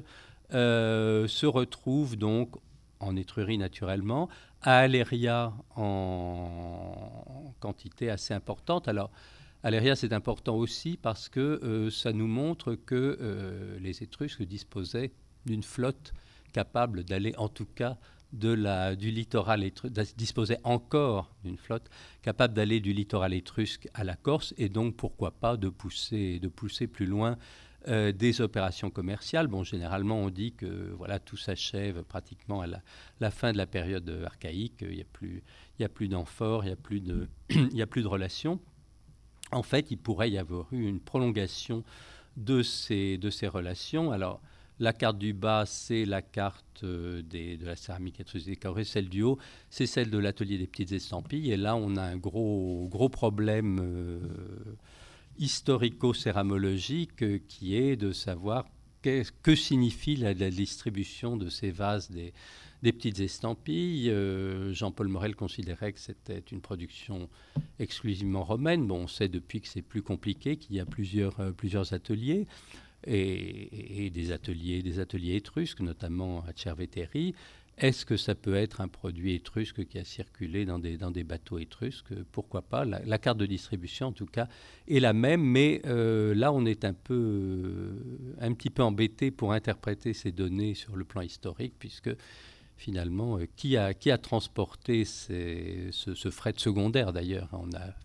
se retrouvent donc en Étrurie naturellement, à Aléria en quantité assez importante. Alors, Aléria, c'est important aussi parce que ça nous montre que les Étrusques disposaient d'une flotte capable d'aller, en tout cas, du littoral étrusque, disposaient encore d'une flotte capable d'aller du littoral étrusque à la Corse, et donc pourquoi pas de pousser plus loin des opérations commerciales. Bon, généralement, on dit que voilà, tout s'achève pratiquement à la fin de la période archaïque. Il n'y a plus d'amphores, il n'y a plus de relations. En fait, il pourrait y avoir eu une prolongation de ces relations. Alors, la carte du bas, c'est la carte de la céramique étrusque décorée. Celle du haut, c'est celle de l'atelier des petites estampilles. Et là, on a un gros problème historico-céramologique qui est de savoir que signifie la distribution de ces vases des petites estampilles. Jean-Paul Morel considérait que c'était une production exclusivement romaine. Bon, on sait depuis que c'est plus compliqué, qu'il y a plusieurs ateliers, et des ateliers étrusques, notamment à Cerveteri. Est-ce que ça peut être un produit étrusque qui a circulé dans des bateaux étrusques? Pourquoi pas? La carte de distribution, en tout cas, est la même, mais là, on est un petit peu embêté pour interpréter ces données sur le plan historique, puisque finalement, qui a transporté ce fret secondaire, d'ailleurs? On n'a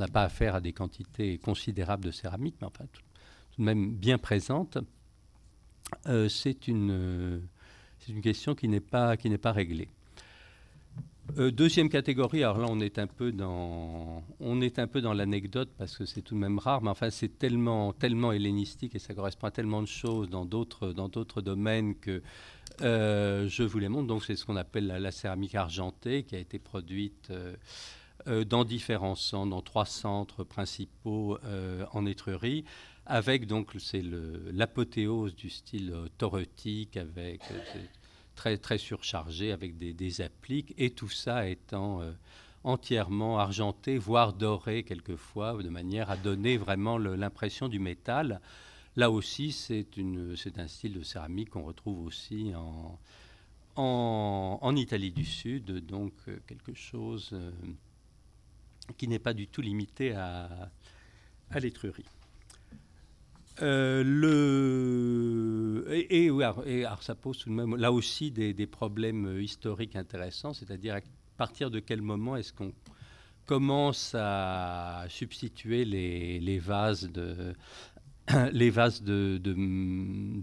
pas affaire à des quantités considérables de céramique, mais enfin, tout de même bien présente. C'est une question qui n'est pas réglée. Deuxième catégorie, alors là on est un peu dans l'anecdote, parce que c'est tout de même rare, mais enfin c'est tellement hellénistique et ça correspond à tellement de choses dans d'autres domaines que je vous les montre. Donc c'est ce qu'on appelle la céramique argentée, qui a été produite dans différents centres, dans 3 centres principaux en Étrurie, avec donc c'est l'apothéose du style tauretique, avec très surchargé, avec des appliques, et tout ça étant entièrement argenté, voire doré quelquefois, de manière à donner vraiment l'impression du métal. Là aussi, c'est un style de céramique qu'on retrouve aussi en Italie du Sud, donc quelque chose qui n'est pas du tout limité à l'Étrurie. Alors ça pose tout de même là aussi des problèmes historiques intéressants, c'est-à-dire à partir de quel moment est-ce qu'on commence à substituer les vases de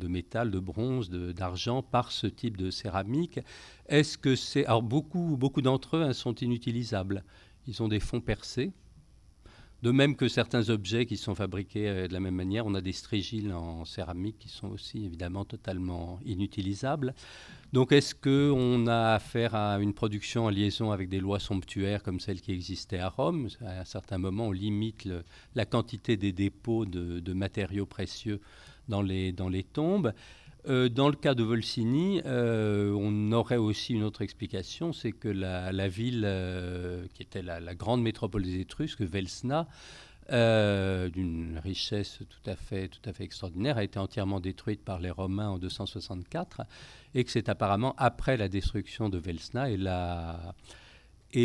métal, de bronze, d'argent par ce type de céramique. Est-ce que c'est... Alors beaucoup d'entre eux sont inutilisables. Ils ont des fonds percés. De même que certains objets qui sont fabriqués de la même manière, on a des strigiles en céramique qui sont aussi évidemment totalement inutilisables. Donc est-ce qu'on a affaire à une production en liaison avec des lois somptuaires comme celles qui existaient à Rome? À un certain moment, on limite la quantité des dépôts de matériaux précieux dans les tombes. Dans le cas de Volsini, on aurait aussi une autre explication, c'est que la ville qui était la grande métropole des Étrusques, Velsna, d'une richesse tout à fait extraordinaire, a été entièrement détruite par les Romains en 264, et que c'est apparemment après la destruction de Velsna et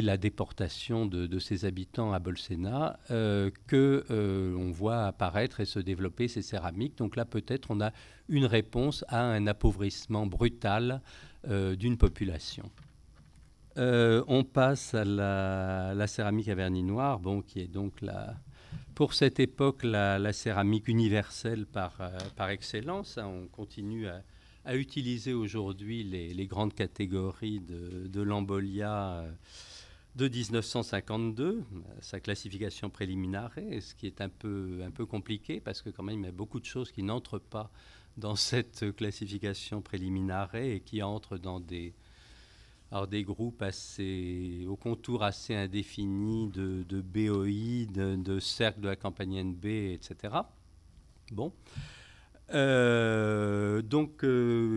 la déportation de ses habitants à Bolsena qu'on voit apparaître et se développer ces céramiques. Donc là, peut-être, on a une réponse à un appauvrissement brutal d'une population. On passe à la céramique à vernis noir, bon, qui est donc pour cette époque la céramique universelle par excellence. On continue à utiliser aujourd'hui les grandes catégories de l'Ambolia de 1952, sa classification préliminaire, ce qui est un peu compliqué parce que quand même il y a beaucoup de choses qui n'entrent pas dans cette classification préliminaire et qui entrent dans des groupes au contour assez indéfinis de BOI, de cercles de la campanienne B, etc. Bon. Donc,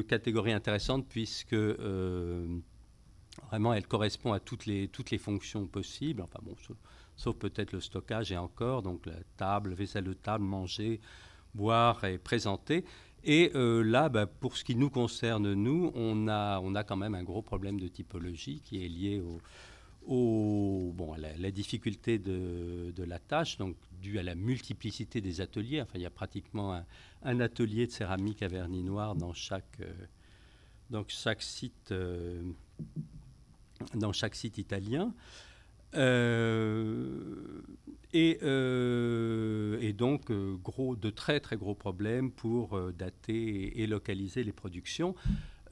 catégorie intéressante puisque vraiment elle correspond à toutes les fonctions possibles, enfin bon, sauf peut-être le stockage et encore, donc la table, vaisselle de table, manger, boire et présenter. Et là, pour ce qui nous concerne, nous, on a quand même un gros problème de typologie qui est lié à la difficulté de la tâche, donc due à la multiplicité des ateliers. Enfin, il y a pratiquement un atelier de céramique à vernis noir dans chaque site italien. Et donc, de très très gros problèmes pour dater et localiser les productions.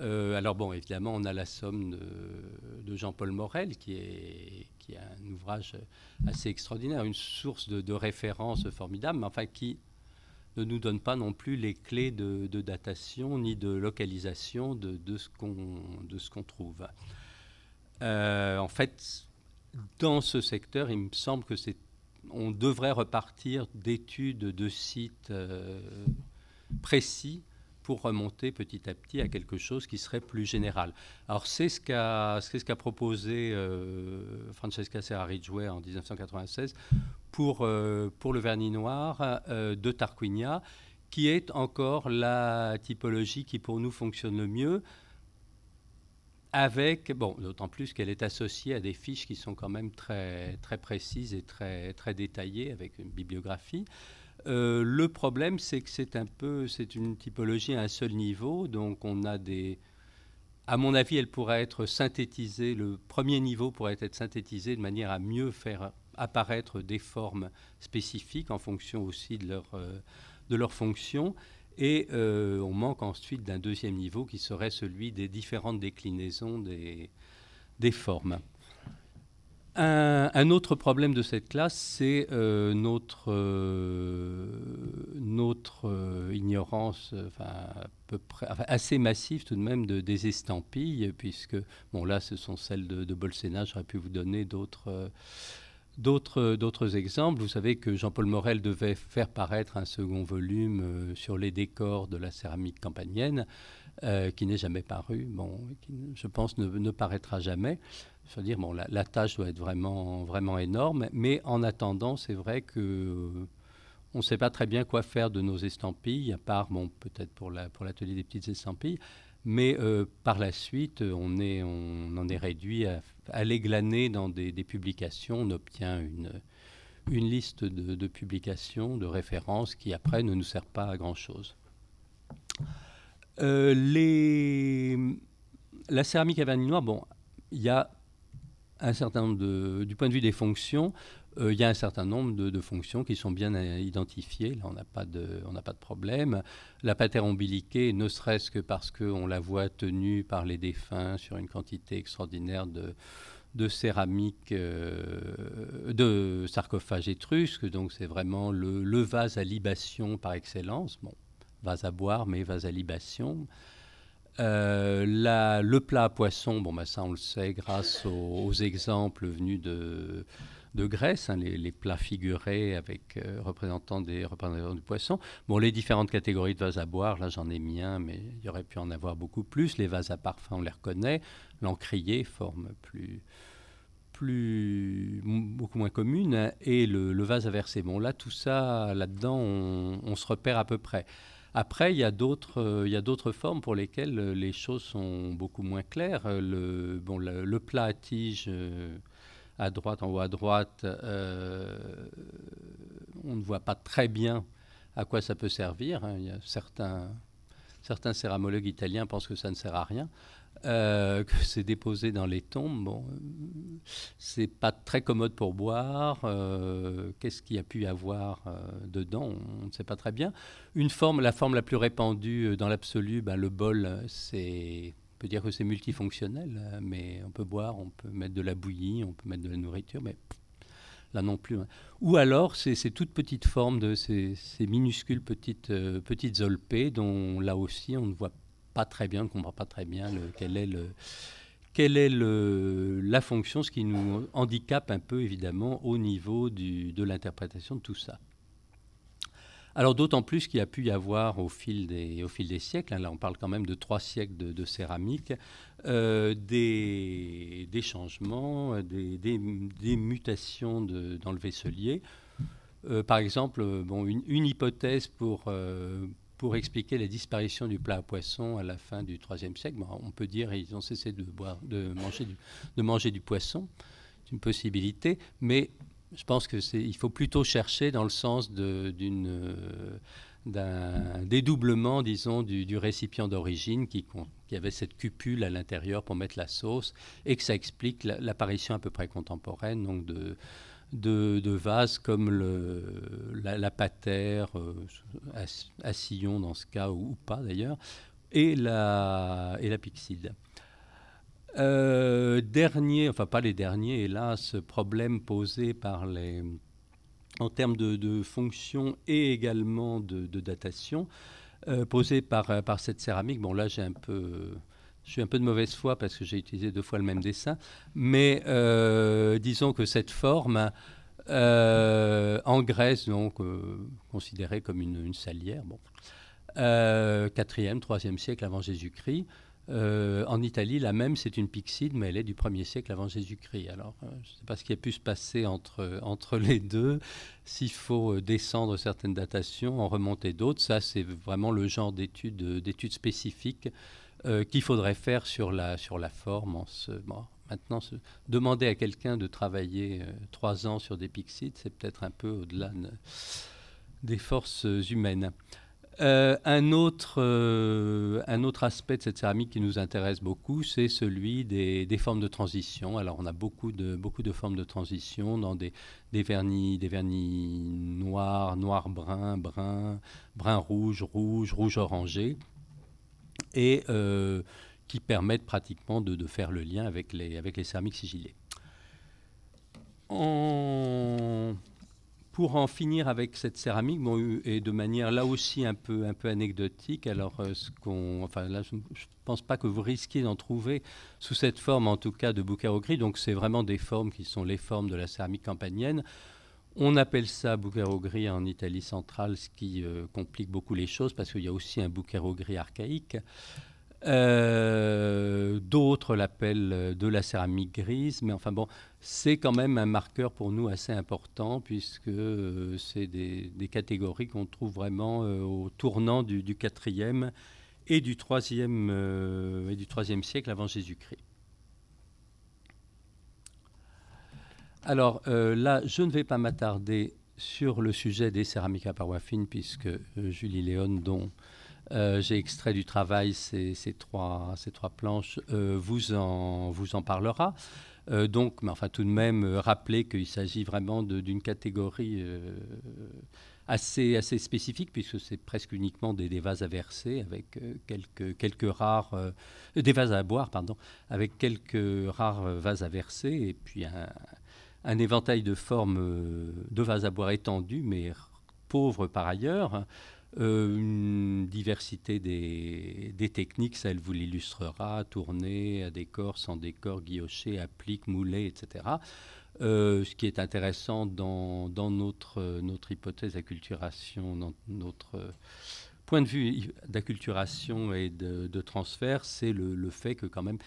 Alors bon, évidemment, on a la somme de Jean-Paul Morel, qui est un ouvrage assez extraordinaire, une source de référence formidable, mais enfin qui ne nous donne pas non plus les clés de datation ni de localisation de ce qu'on trouve. En fait, dans ce secteur, il me semble que on devrait repartir d'études de sites précis pour remonter petit à petit à quelque chose qui serait plus général. Alors c'est ce qu'a proposé Francesca Serra-Ridgway en 1996 pour le vernis noir de Tarquinia, qui est encore la typologie qui pour nous fonctionne le mieux, d'autant plus qu'elle est associée à des fiches qui sont quand même très, très précises et très, très détaillées avec une bibliographie. Le problème, c'est que c'est une typologie à un seul niveau, donc on a à mon avis, elle pourrait être synthétisée, le premier niveau pourrait être synthétisé de manière à mieux faire apparaître des formes spécifiques en fonction aussi de leur fonction. Et on manque ensuite d'un deuxième niveau qui serait celui des différentes déclinaisons des formes. Un autre problème de cette classe, c'est notre ignorance assez massive tout de même des estampilles, puisque, bon là ce sont celles de Bolsena, j'aurais pu vous donner d'autres exemples. Vous savez que Jean-Paul Morel devait faire paraître un second volume sur les décors de la céramique campanienne, qui n'est jamais paru, qui, je pense, ne paraîtra jamais. Je veux dire, la tâche doit être vraiment, vraiment énorme, mais en attendant, c'est vrai que on ne sait pas très bien quoi faire de nos estampilles, à part, peut-être pour l'atelier des petites estampilles, mais par la suite, on en est réduit à les glaner dans des publications. On obtient une liste de publications, de références, qui après ne nous sert pas à grand-chose. La céramique à vernis noir, il y a un certain nombre du point de vue des fonctions, il y a un certain nombre de fonctions qui sont bien identifiées. Là, on n'a pas de problème. La patère ombiliquée, ne serait-ce que parce qu'on la voit tenue par les défunts sur une quantité extraordinaire de céramique, de sarcophages étrusques. Donc, c'est vraiment le vase à libation par excellence. Vase à boire, mais vase à libation. Le plat à poisson, ça on le sait grâce aux exemples venus de Grèce, les plats figurés avec représentants du poisson. Les différentes catégories de vases à boire, là j'en ai mis un, mais il y aurait pu en avoir beaucoup plus. Les vases à parfum, on les reconnaît. L'encrier, forme plus beaucoup moins commune, et le vase à verser. Bon, là, tout ça, là-dedans, on se repère à peu près. Après, il y a d'autres formes pour lesquelles les choses sont beaucoup moins claires. Le plat à tige à droite, en haut à droite, on ne voit pas très bien à quoi ça peut servir, hein. Il y a certains céramologues italiens pensent que ça ne sert à rien. Que c'est déposé dans les tombes. Bon, c'est pas très commode pour boire. Qu'est-ce qu'il y a pu y avoir dedans? On ne sait pas très bien. La forme la plus répandue dans l'absolu, ben, le bol, on peut dire que c'est multifonctionnel, mais on peut boire, on peut mettre de la bouillie, on peut mettre de la nourriture, mais là non plus, hein. Ou alors, ces toutes petites formes, ces minuscules petites olpées, dont là aussi on ne voit pas très bien, on ne comprend pas très bien quelle est la fonction, ce qui nous handicape un peu évidemment au niveau de l'interprétation de tout ça. Alors d'autant plus qu'il y a pu y avoir au fil des siècles, hein, là on parle quand même de 3 siècles de céramique, des changements, des mutations dans le vaisselier. Par exemple, une hypothèse pour expliquer la disparition du plat à poisson à la fin du IIIe siècle, on peut dire qu'ils ont cessé de manger du poisson. C'est une possibilité, mais je pense qu'il faut plutôt chercher dans le sens d'un dédoublement, disons, du récipient d'origine qui avait cette cupule à l'intérieur pour mettre la sauce, et que ça explique l'apparition à peu près contemporaine donc de vases comme la patère, à sillon dans ce cas, ou pas d'ailleurs, et la pyxide. Pas les derniers, hélas, problème posé en termes de fonction et également de datation, posé par cette céramique. Bon, là, je suis un peu de mauvaise foi parce que j'ai utilisé 2 fois le même dessin, mais disons que cette forme, en Grèce, donc considérée comme une salière, bon, 4e, 3e siècle avant Jésus-Christ. En Italie, la même, c'est une pyxide, mais elle est du 1er siècle avant Jésus-Christ. Alors, je ne sais pas ce qui a pu se passer entre les deux, s'il faut descendre certaines datations, en remonter d'autres. Ça, c'est vraiment le genre d'études spécifiques qu'il faudrait faire sur la forme. Maintenant, demander à quelqu'un de travailler 3 ans sur des pyxides, c'est peut-être un peu au-delà des forces humaines. Un autre aspect de cette céramique qui nous intéresse beaucoup, c'est celui des formes de transition. Alors, on a beaucoup de formes de transition dans des vernis noirs, noir-brun, brun rouge, rouge orangé, et qui permettent pratiquement de faire le lien avec les céramiques sigillées. Pour en finir avec cette céramique, et de manière là aussi un peu anecdotique, alors là, je ne pense pas que vous risquiez d'en trouver sous cette forme, en tout cas, de Bucchero gris. Donc, c'est vraiment des formes qui sont les formes de la céramique campanienne. On appelle ça Bucchero gris en Italie centrale, ce qui complique beaucoup les choses parce qu'il y a aussi un Bucchero gris archaïque. D'autres l'appellent de la céramique grise, mais enfin bon, c'est quand même un marqueur pour nous assez important puisque c'est des catégories qu'on trouve vraiment au tournant du 4e et du 3e siècle avant Jésus-Christ. Alors là, je ne vais pas m'attarder sur le sujet des céramiques à parois fines puisque Julie Léon, dont j'ai extrait du travail ces trois planches, vous en parlera. Mais enfin, tout de même, rappeler qu'il s'agit vraiment d'une catégorie assez spécifique, puisque c'est presque uniquement des vases à verser, avec quelques rares... des vases à boire, pardon, avec quelques rares vases à verser, et puis un éventail de formes de vases à boire étendu, mais pauvre par ailleurs. Une diversité des techniques, ça elle vous l'illustrera, tourner à décor, sans décor, guilloché, applique, moulé, etc. Ce qui est intéressant dans notre hypothèse d'acculturation, dans notre point de vue d'acculturation et de transfert, c'est le fait que quand même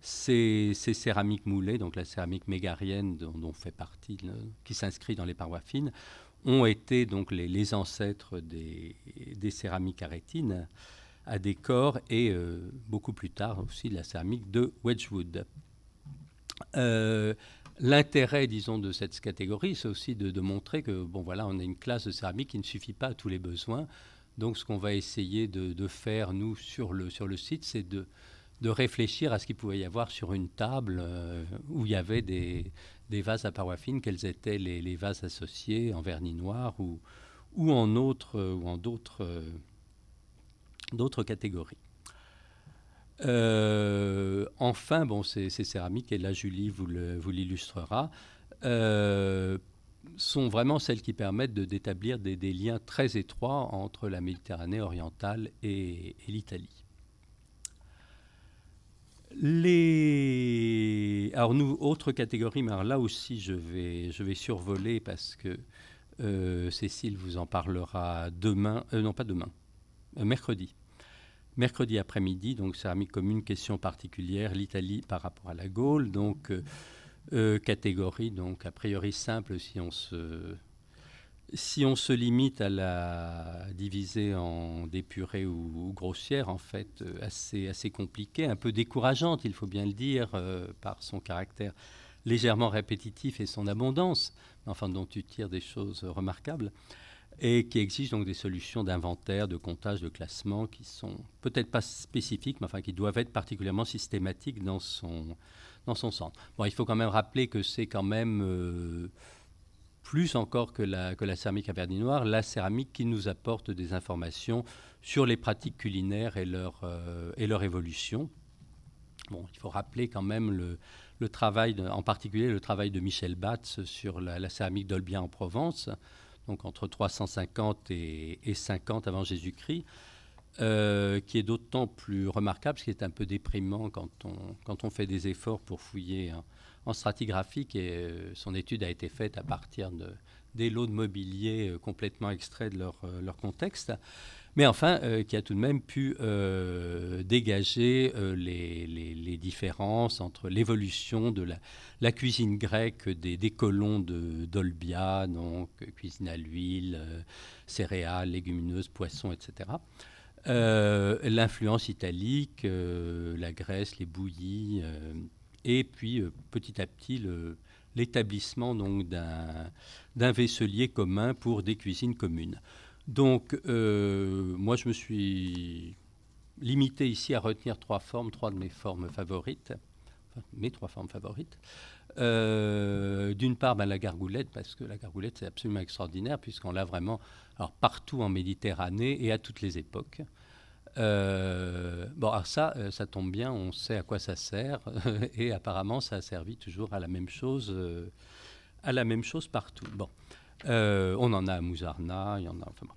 Ces céramiques moulées, donc la céramique mégarienne dont fait partie, qui s'inscrit dans les parois fines, ont été donc les ancêtres des céramiques arétines à décor et beaucoup plus tard aussi de la céramique de Wedgwood. L'intérêt, disons, de cette catégorie, c'est aussi de montrer que, bon, voilà, on a une classe de céramique qui ne suffit pas à tous les besoins. Donc, ce qu'on va essayer de faire, nous, sur le site, c'est de réfléchir à ce qu'il pouvait y avoir sur une table où il y avait des vases à parois fines, quels étaient les vases associés en vernis noir ou en d'autres catégories. Enfin, bon, ces céramiques, et là Julie vous l'illustrera, sont vraiment celles qui permettent d'établir des liens très étroits entre la Méditerranée orientale et l'Italie. Alors nous, autre catégorie, mais alors là aussi je vais survoler parce que Cécile vous en parlera demain, non pas demain, mercredi. Mercredi après-midi, donc céramique commune, question particulière, l'Italie par rapport à la Gaule, donc catégorie donc a priori simple si on se limite à la diviser en d'épurée ou grossière, en fait, assez compliquée, un peu décourageante, il faut bien le dire, par son caractère légèrement répétitif et son abondance, enfin dont tu tires des choses remarquables, et qui exige donc des solutions d'inventaire, de comptage, de classement, qui sont peut-être pas spécifiques, mais enfin qui doivent être particulièrement systématiques dans son centre. Bon, il faut quand même rappeler que c'est quand même plus encore que la céramique à vernis noir, la céramique qui nous apporte des informations sur les pratiques culinaires et leur évolution. Bon, il faut rappeler quand même le travail, en particulier le travail de Michel Batz sur la céramique d'Olbia en Provence, donc entre 350 et 50 avant Jésus-Christ, qui est d'autant plus remarquable, ce qui est un peu déprimant quand on fait des efforts pour fouiller en stratigraphie, et son étude a été faite à partir des lots de mobilier complètement extraits de leur contexte, mais enfin qui a tout de même pu dégager les différences entre l'évolution de la cuisine grecque des colons d'Olbia, donc cuisine à l'huile, céréales, légumineuses, poissons, etc. L'influence italique, la Grèce, les bouillies, et puis petit à petit l'établissement donc d'un vaisselier commun pour des cuisines communes. Donc moi je me suis limité ici à retenir trois de mes formes favorites, enfin, mes trois formes favorites. D'une part, la gargoulette, parce que la gargoulette c'est absolument extraordinaire puisqu'on l'a vraiment partout en Méditerranée et à toutes les époques. Bon, alors ça tombe bien, on sait à quoi ça sert et apparemment ça a servi toujours à la même chose partout. Bon, on en a à Mouzarna, il y en a. Enfin, bon.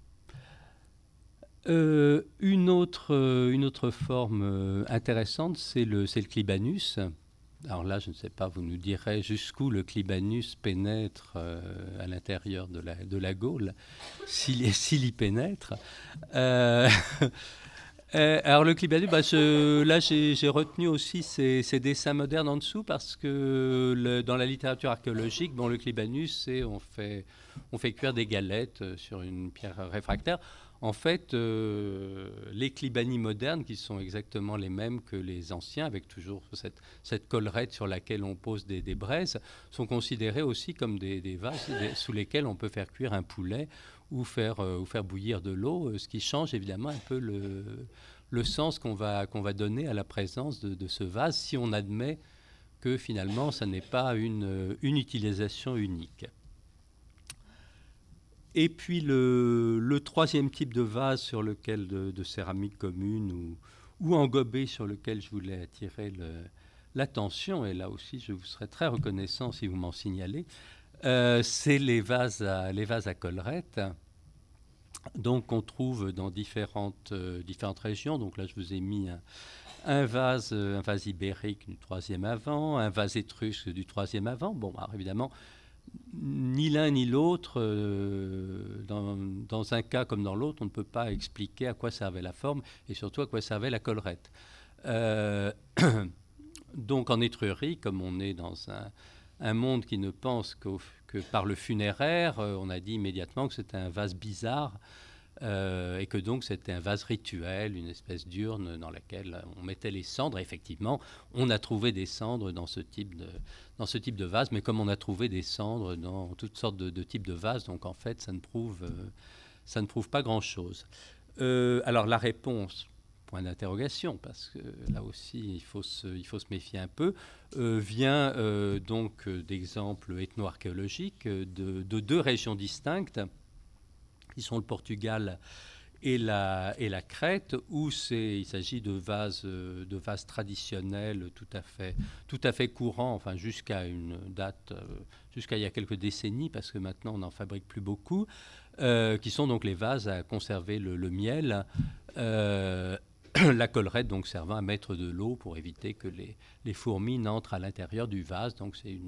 Une autre forme intéressante, c'est le clibanus. Alors là, je ne sais pas, vous nous direz jusqu'où le clibanus pénètre à l'intérieur de la Gaule, s'il y pénètre. Alors le clibanus, là j'ai retenu aussi ces dessins modernes en dessous parce que dans la littérature archéologique, bon, le clibanus, on fait cuire des galettes sur une pierre réfractaire. En fait, les clibani modernes, qui sont exactement les mêmes que les anciens, avec toujours cette collerette sur laquelle on pose des braises, sont considérés aussi comme des vases sous lesquels on peut faire cuire un poulet ou faire bouillir de l'eau, ce qui change évidemment un peu le sens qu'on va donner à la présence de ce vase, si on admet que finalement, ça n'est pas une utilisation unique. Et puis le troisième type de vase sur lequel de céramique commune ou engobé sur lequel je voulais attirer l'attention, et là aussi je vous serais très reconnaissant si vous m'en signalez, c'est les vases à collerette. Donc on trouve dans différentes régions. Donc là je vous ai mis un vase ibérique du 3e avant, un vase étrusque du 3e avant. Bon, alors évidemment, ni l'un ni l'autre, dans un cas comme dans l'autre, on ne peut pas expliquer à quoi servait la forme et surtout à quoi servait la collerette. Donc en Étrurie, comme on est dans un monde qui ne pense que par le funéraire, on a dit immédiatement que c'était un vase bizarre et que donc c'était un vase rituel, une espèce d'urne dans laquelle on mettait les cendres. Et effectivement, on a trouvé des cendres dans ce type de vase, mais comme on a trouvé des cendres dans toutes sortes de types de vases, donc en fait, ça ne prouve pas grand-chose. Alors la réponse, point d'interrogation, parce que là aussi il faut se méfier un peu, vient donc d'exemples ethno-archéologiques de deux régions distinctes, qui sont le Portugal et la Crète, où il s'agit de vases traditionnels tout à fait courants, enfin jusqu'à une date, jusqu'à il y a quelques décennies, parce que maintenant on n'en fabrique plus beaucoup, qui sont donc les vases à conserver le miel, la collerette donc servant à mettre de l'eau pour éviter que les fourmis n'entrent à l'intérieur du vase. Donc c'est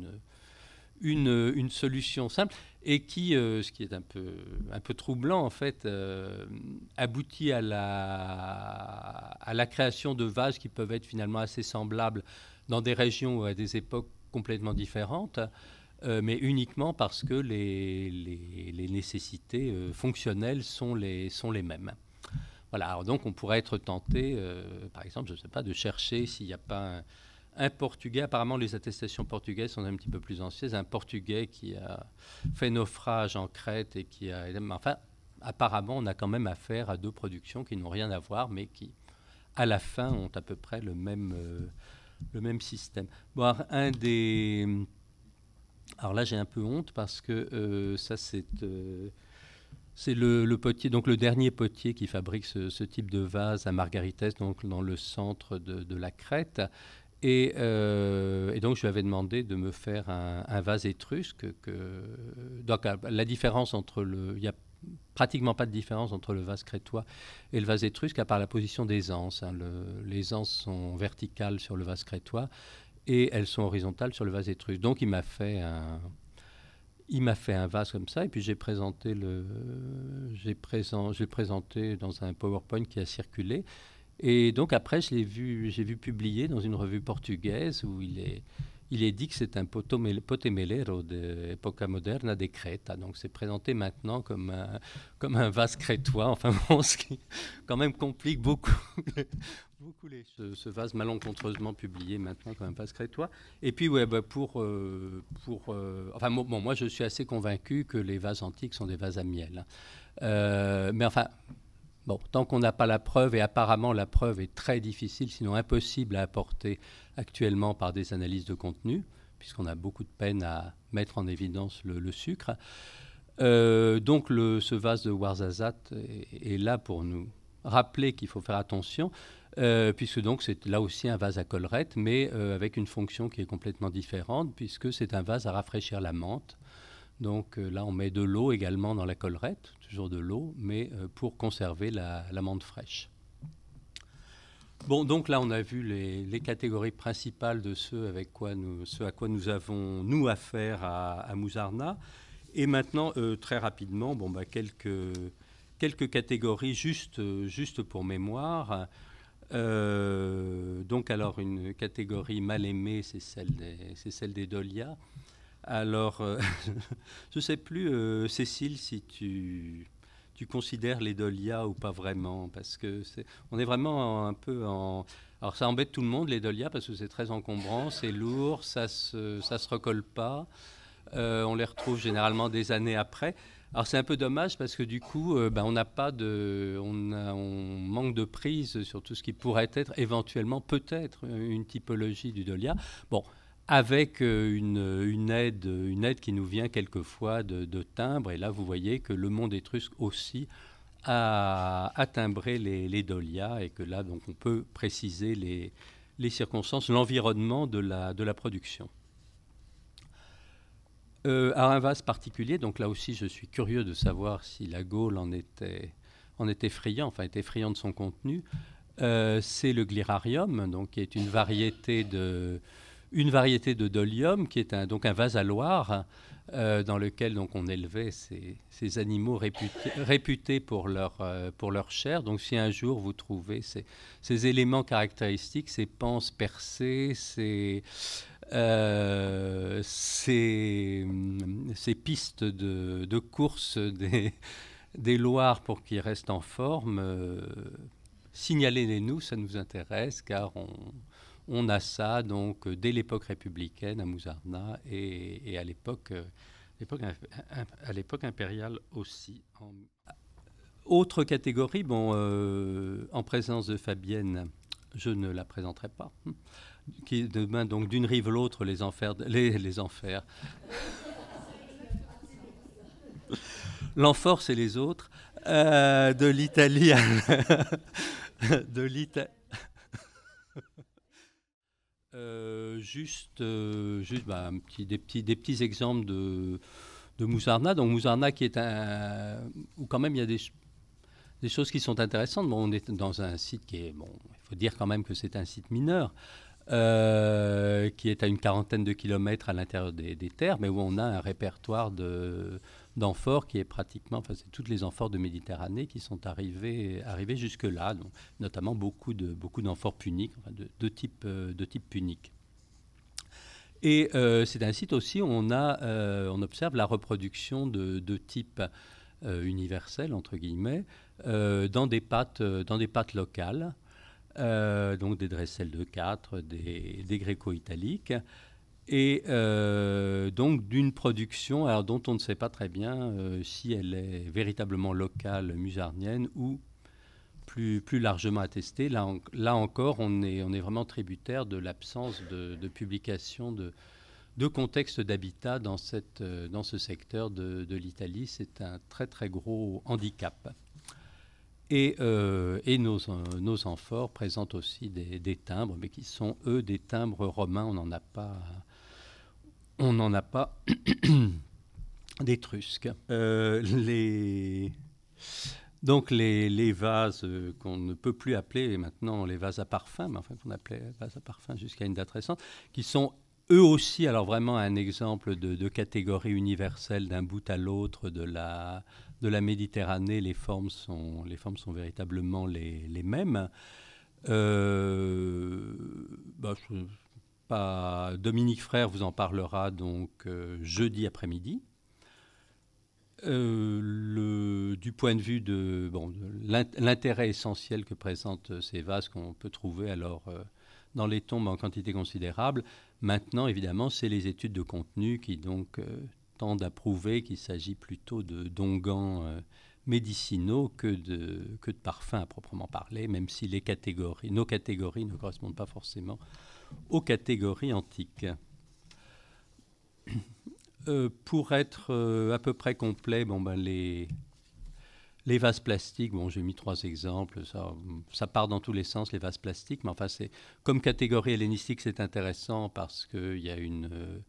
une solution simple et qui, ce qui est un peu troublant en fait, aboutit à la création de vases qui peuvent être finalement assez semblables dans des régions ou à des époques complètement différentes, mais uniquement parce que les nécessités fonctionnelles sont les mêmes. Voilà, alors donc on pourrait être tenté, par exemple, je ne sais pas, de chercher s'il n'y a pas un Portugais, apparemment les attestations portugaises sont un petit peu plus anciennes, un Portugais qui a fait naufrage en Crète et qui a... Enfin, apparemment, on a quand même affaire à deux productions qui n'ont rien à voir, mais qui, à la fin, ont à peu près le même système. Bon, alors, alors là, j'ai un peu honte parce que ça, c'est le potier, donc le dernier potier qui fabrique ce type de vase à Margarites, donc dans le centre de la Crète. Et donc, je lui avais demandé de me faire un vase étrusque. Donc, la différence il n'y a pratiquement pas de différence entre le vase crétois et le vase étrusque, à part la position des anses. Les anses sont verticales sur le vase crétois et elles sont horizontales sur le vase étrusque. Donc, il m'a fait un vase comme ça, et puis j'ai présenté dans un PowerPoint qui a circulé. Et donc après, j'ai vu publier dans une revue portugaise où il est dit que c'est un potemelero de Época Moderna de Creta. Donc c'est présenté maintenant comme un vase crétois, enfin bon, ce qui quand même complique beaucoup ce vase malencontreusement publié maintenant comme un vase crétois. Et puis ouais, bah, enfin bon, moi je suis assez convaincu que les vases antiques sont des vases à miel. Mais enfin... Bon, tant qu'on n'a pas la preuve, et apparemment la preuve est très difficile, sinon impossible à apporter actuellement par des analyses de contenu, puisqu'on a beaucoup de peine à mettre en évidence le sucre. Donc ce vase de Ouarzazate est là pour nous rappeler qu'il faut faire attention, puisque donc c'est là aussi un vase à collerette, mais avec une fonction qui est complètement différente, puisque c'est un vase à rafraîchir la menthe. Donc là, on met de l'eau également dans la collerette, toujours de l'eau, mais pour conserver la menthe fraîche. Bon, donc là, on a vu les catégories principales de ce à quoi nous avons, nous, affaire à Mouzarna. Et maintenant, très rapidement, bon, bah, quelques catégories juste pour mémoire. Donc, alors, une catégorie mal aimée, c'est celle des dolias. Alors, je ne sais plus, Cécile, si tu considères les dolias ou pas vraiment, parce que on est vraiment un peu en... Alors, ça embête tout le monde, les dolias, parce que c'est très encombrant, c'est lourd, ça se recolle pas. On les retrouve généralement des années après. Alors, c'est un peu dommage parce que du coup, on n'a pas on manque de prise sur tout ce qui pourrait être éventuellement, peut-être, une typologie du dolia. Bon, avec une aide qui nous vient quelquefois de timbres. Et là, vous voyez que le monde étrusque aussi a timbré les dolias, et que là, donc, on peut préciser les circonstances, l'environnement de la production. À un vase particulier, donc là aussi, je suis curieux de savoir si la Gaule en était friand, enfin était friand de son contenu. C'est le glirarium, donc qui est une variété une variété de dolium qui est donc un vase à loir dans lequel donc, on élevait ces animaux réputés pour leur chair. Donc si un jour vous trouvez ces éléments caractéristiques, ces panses percées, ces pistes de course des loirs pour qu'ils restent en forme, signalez-les-nous, ça nous intéresse car on a ça donc dès l'époque républicaine à Mouzarna et à l'époque impériale aussi. Autre catégorie, bon, en présence de Fabienne, je ne la présenterai pas, qui est demain donc d'une rive à l'autre les enfers, l'amphore c'est les autres, de l'Italie, de l'Italie. Juste bah, des petits exemples de Mouzarna. Donc Mouzarna qui est où quand même il y a des choses qui sont intéressantes. Bon, on est dans un site qui est, bon, il faut dire quand même que c'est un site mineur, qui est à une quarantaine de kilomètres à l'intérieur des terres, mais où on a un répertoire d'amphores qui est pratiquement, enfin c'est toutes les amphores de Méditerranée qui sont arrivées jusque-là, donc notamment beaucoup d'amphores puniques, enfin de type punique. Et c'est un site aussi où on observe la reproduction de type universel, entre guillemets, dans des pâtes locales, donc des dresselles de 4, des gréco-italiques, et donc d'une production alors, dont on ne sait pas très bien si elle est véritablement locale musarnienne ou plus largement attestée. Là encore, on est vraiment tributaire de l'absence de publication de contexte d'habitat dans ce secteur de l'Italie. C'est un très très gros handicap. Et nos amphores présentent aussi des timbres, mais qui sont, eux, des timbres romains. On n'en a pas d'étrusques. Donc les vases qu'on ne peut plus appeler maintenant les vases à parfum, mais enfin qu'on appelait vases à parfum jusqu'à une date récente, qui sont eux aussi alors vraiment un exemple de catégorie universelle d'un bout à l'autre de la Méditerranée. Les formes sont véritablement les mêmes. Dominique Frère vous en parlera donc jeudi après-midi. Du point de vue de l'intérêt essentiel que présentent ces vases qu'on peut trouver alors dans les tombes en quantité considérable. Maintenant, évidemment, c'est les études de contenu qui donc tendent à prouver qu'il s'agit plutôt d'onguents médicinaux que de parfums à proprement parler, même si nos catégories ne correspondent pas forcément aux catégories antiques. Pour être à peu près complet, les vases plastiques, j'ai mis 3 exemples, ça part dans tous les sens, les vases plastiques, mais enfin, comme catégorie hellénistique, c'est intéressant parce qu'il y a une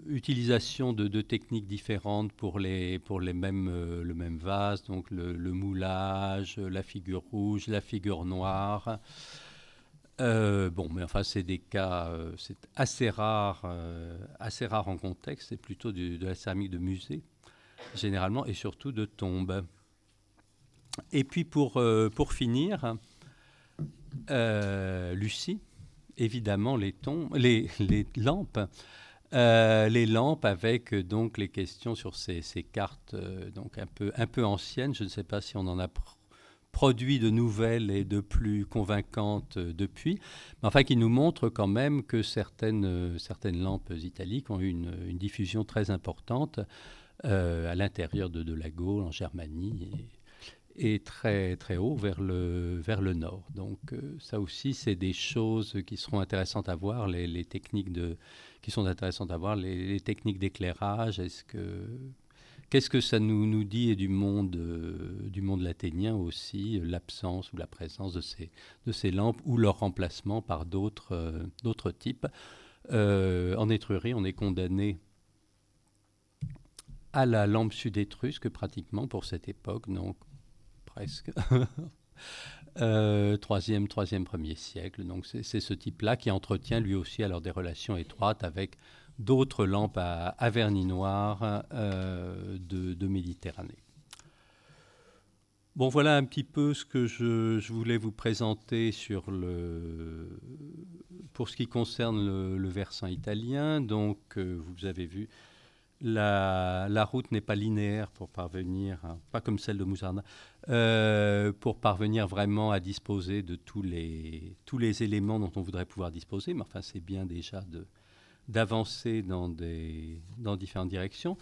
utilisation de techniques différentes pour le même vase, donc le moulage, la figure rouge, la figure noire. Mais enfin, c'est des cas, c'est assez rare en contexte. C'est plutôt de la céramique de musée, généralement, et surtout de tombes. Et puis, pour finir, Lucie, évidemment, les lampes. Les lampes avec donc les questions sur ces cartes donc un peu anciennes. Je ne sais pas si on en a produit de nouvelles et de plus convaincantes depuis, mais enfin qui nous montrent quand même que certaines lampes italiques ont eu une diffusion très importante à l'intérieur de la Gaule, en Germanie, et très très haut vers le nord. Donc ça aussi, c'est des choses qui seront intéressantes à voir, les techniques qui sont intéressantes à voir, les techniques d'éclairage. Qu'est-ce que ça nous dit du monde lathénien aussi, l'absence ou la présence de ces lampes ou leur remplacement par d'autres types. En Étrurie, on est condamné à la lampe sud-étrusque pratiquement pour cette époque, donc presque. troisième, premier siècle. Donc c'est ce type-là qui entretient lui aussi alors des relations étroites avec d'autres lampes à vernis noir de Méditerranée. Bon, voilà un petit peu ce que je voulais vous présenter pour ce qui concerne le versant italien. Donc, vous avez vu, la route n'est pas linéaire pour parvenir, pas comme celle de Musarna, pour parvenir vraiment à disposer de tous les éléments dont on voudrait pouvoir disposer. Mais enfin, c'est bien déjà d'avancer dans différentes directions.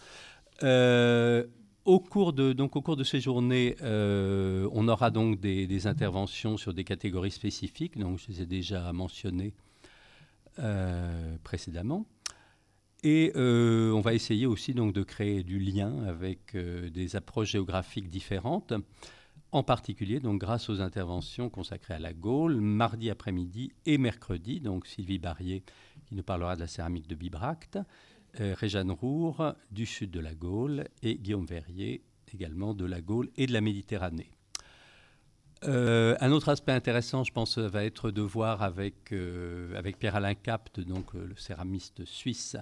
Au cours de ces journées, on aura donc des interventions sur des catégories spécifiques, donc je les ai déjà mentionnées précédemment. Et on va essayer aussi donc de créer du lien avec des approches géographiques différentes, en particulier donc grâce aux interventions consacrées à la Gaule, mardi après-midi et mercredi, donc Sylvie Barrier qui nous parlera de la céramique de Bibracte, Réjeanne Roure du sud de la Gaule et Guillaume Verrier également de la Gaule et de la Méditerranée. Un autre aspect intéressant, je pense, va être de voir avec Pierre-Alain Capte, donc le céramiste suisse,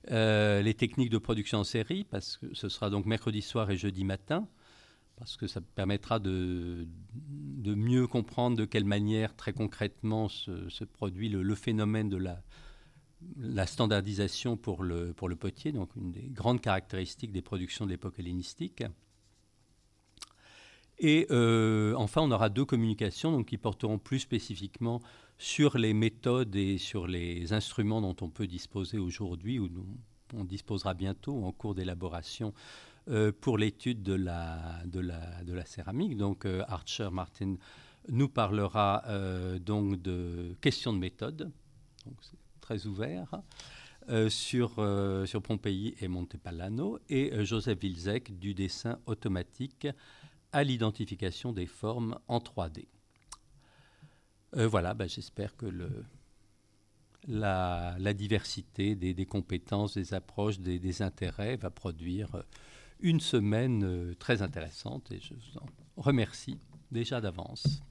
les techniques de production en série, parce que ce sera donc mercredi soir et jeudi matin, parce que ça permettra de mieux comprendre de quelle manière, très concrètement, se produit le phénomène de la standardisation pour le potier, donc une des grandes caractéristiques des productions de l'époque hellénistique. Et enfin, on aura 2 communications donc, qui porteront plus spécifiquement sur les méthodes et sur les instruments dont on peut disposer aujourd'hui ou dont on disposera bientôt en cours d'élaboration pour l'étude de la céramique. Donc Archer Martin nous parlera donc de questions de méthode, donc c'est très ouvert, sur Pompéi et Montepallano, et Joseph Wilczek du dessin automatique à l'identification des formes en 3D. Voilà, j'espère que la diversité des compétences, des approches, des intérêts va produire une semaine très intéressante et je vous en remercie déjà d'avance.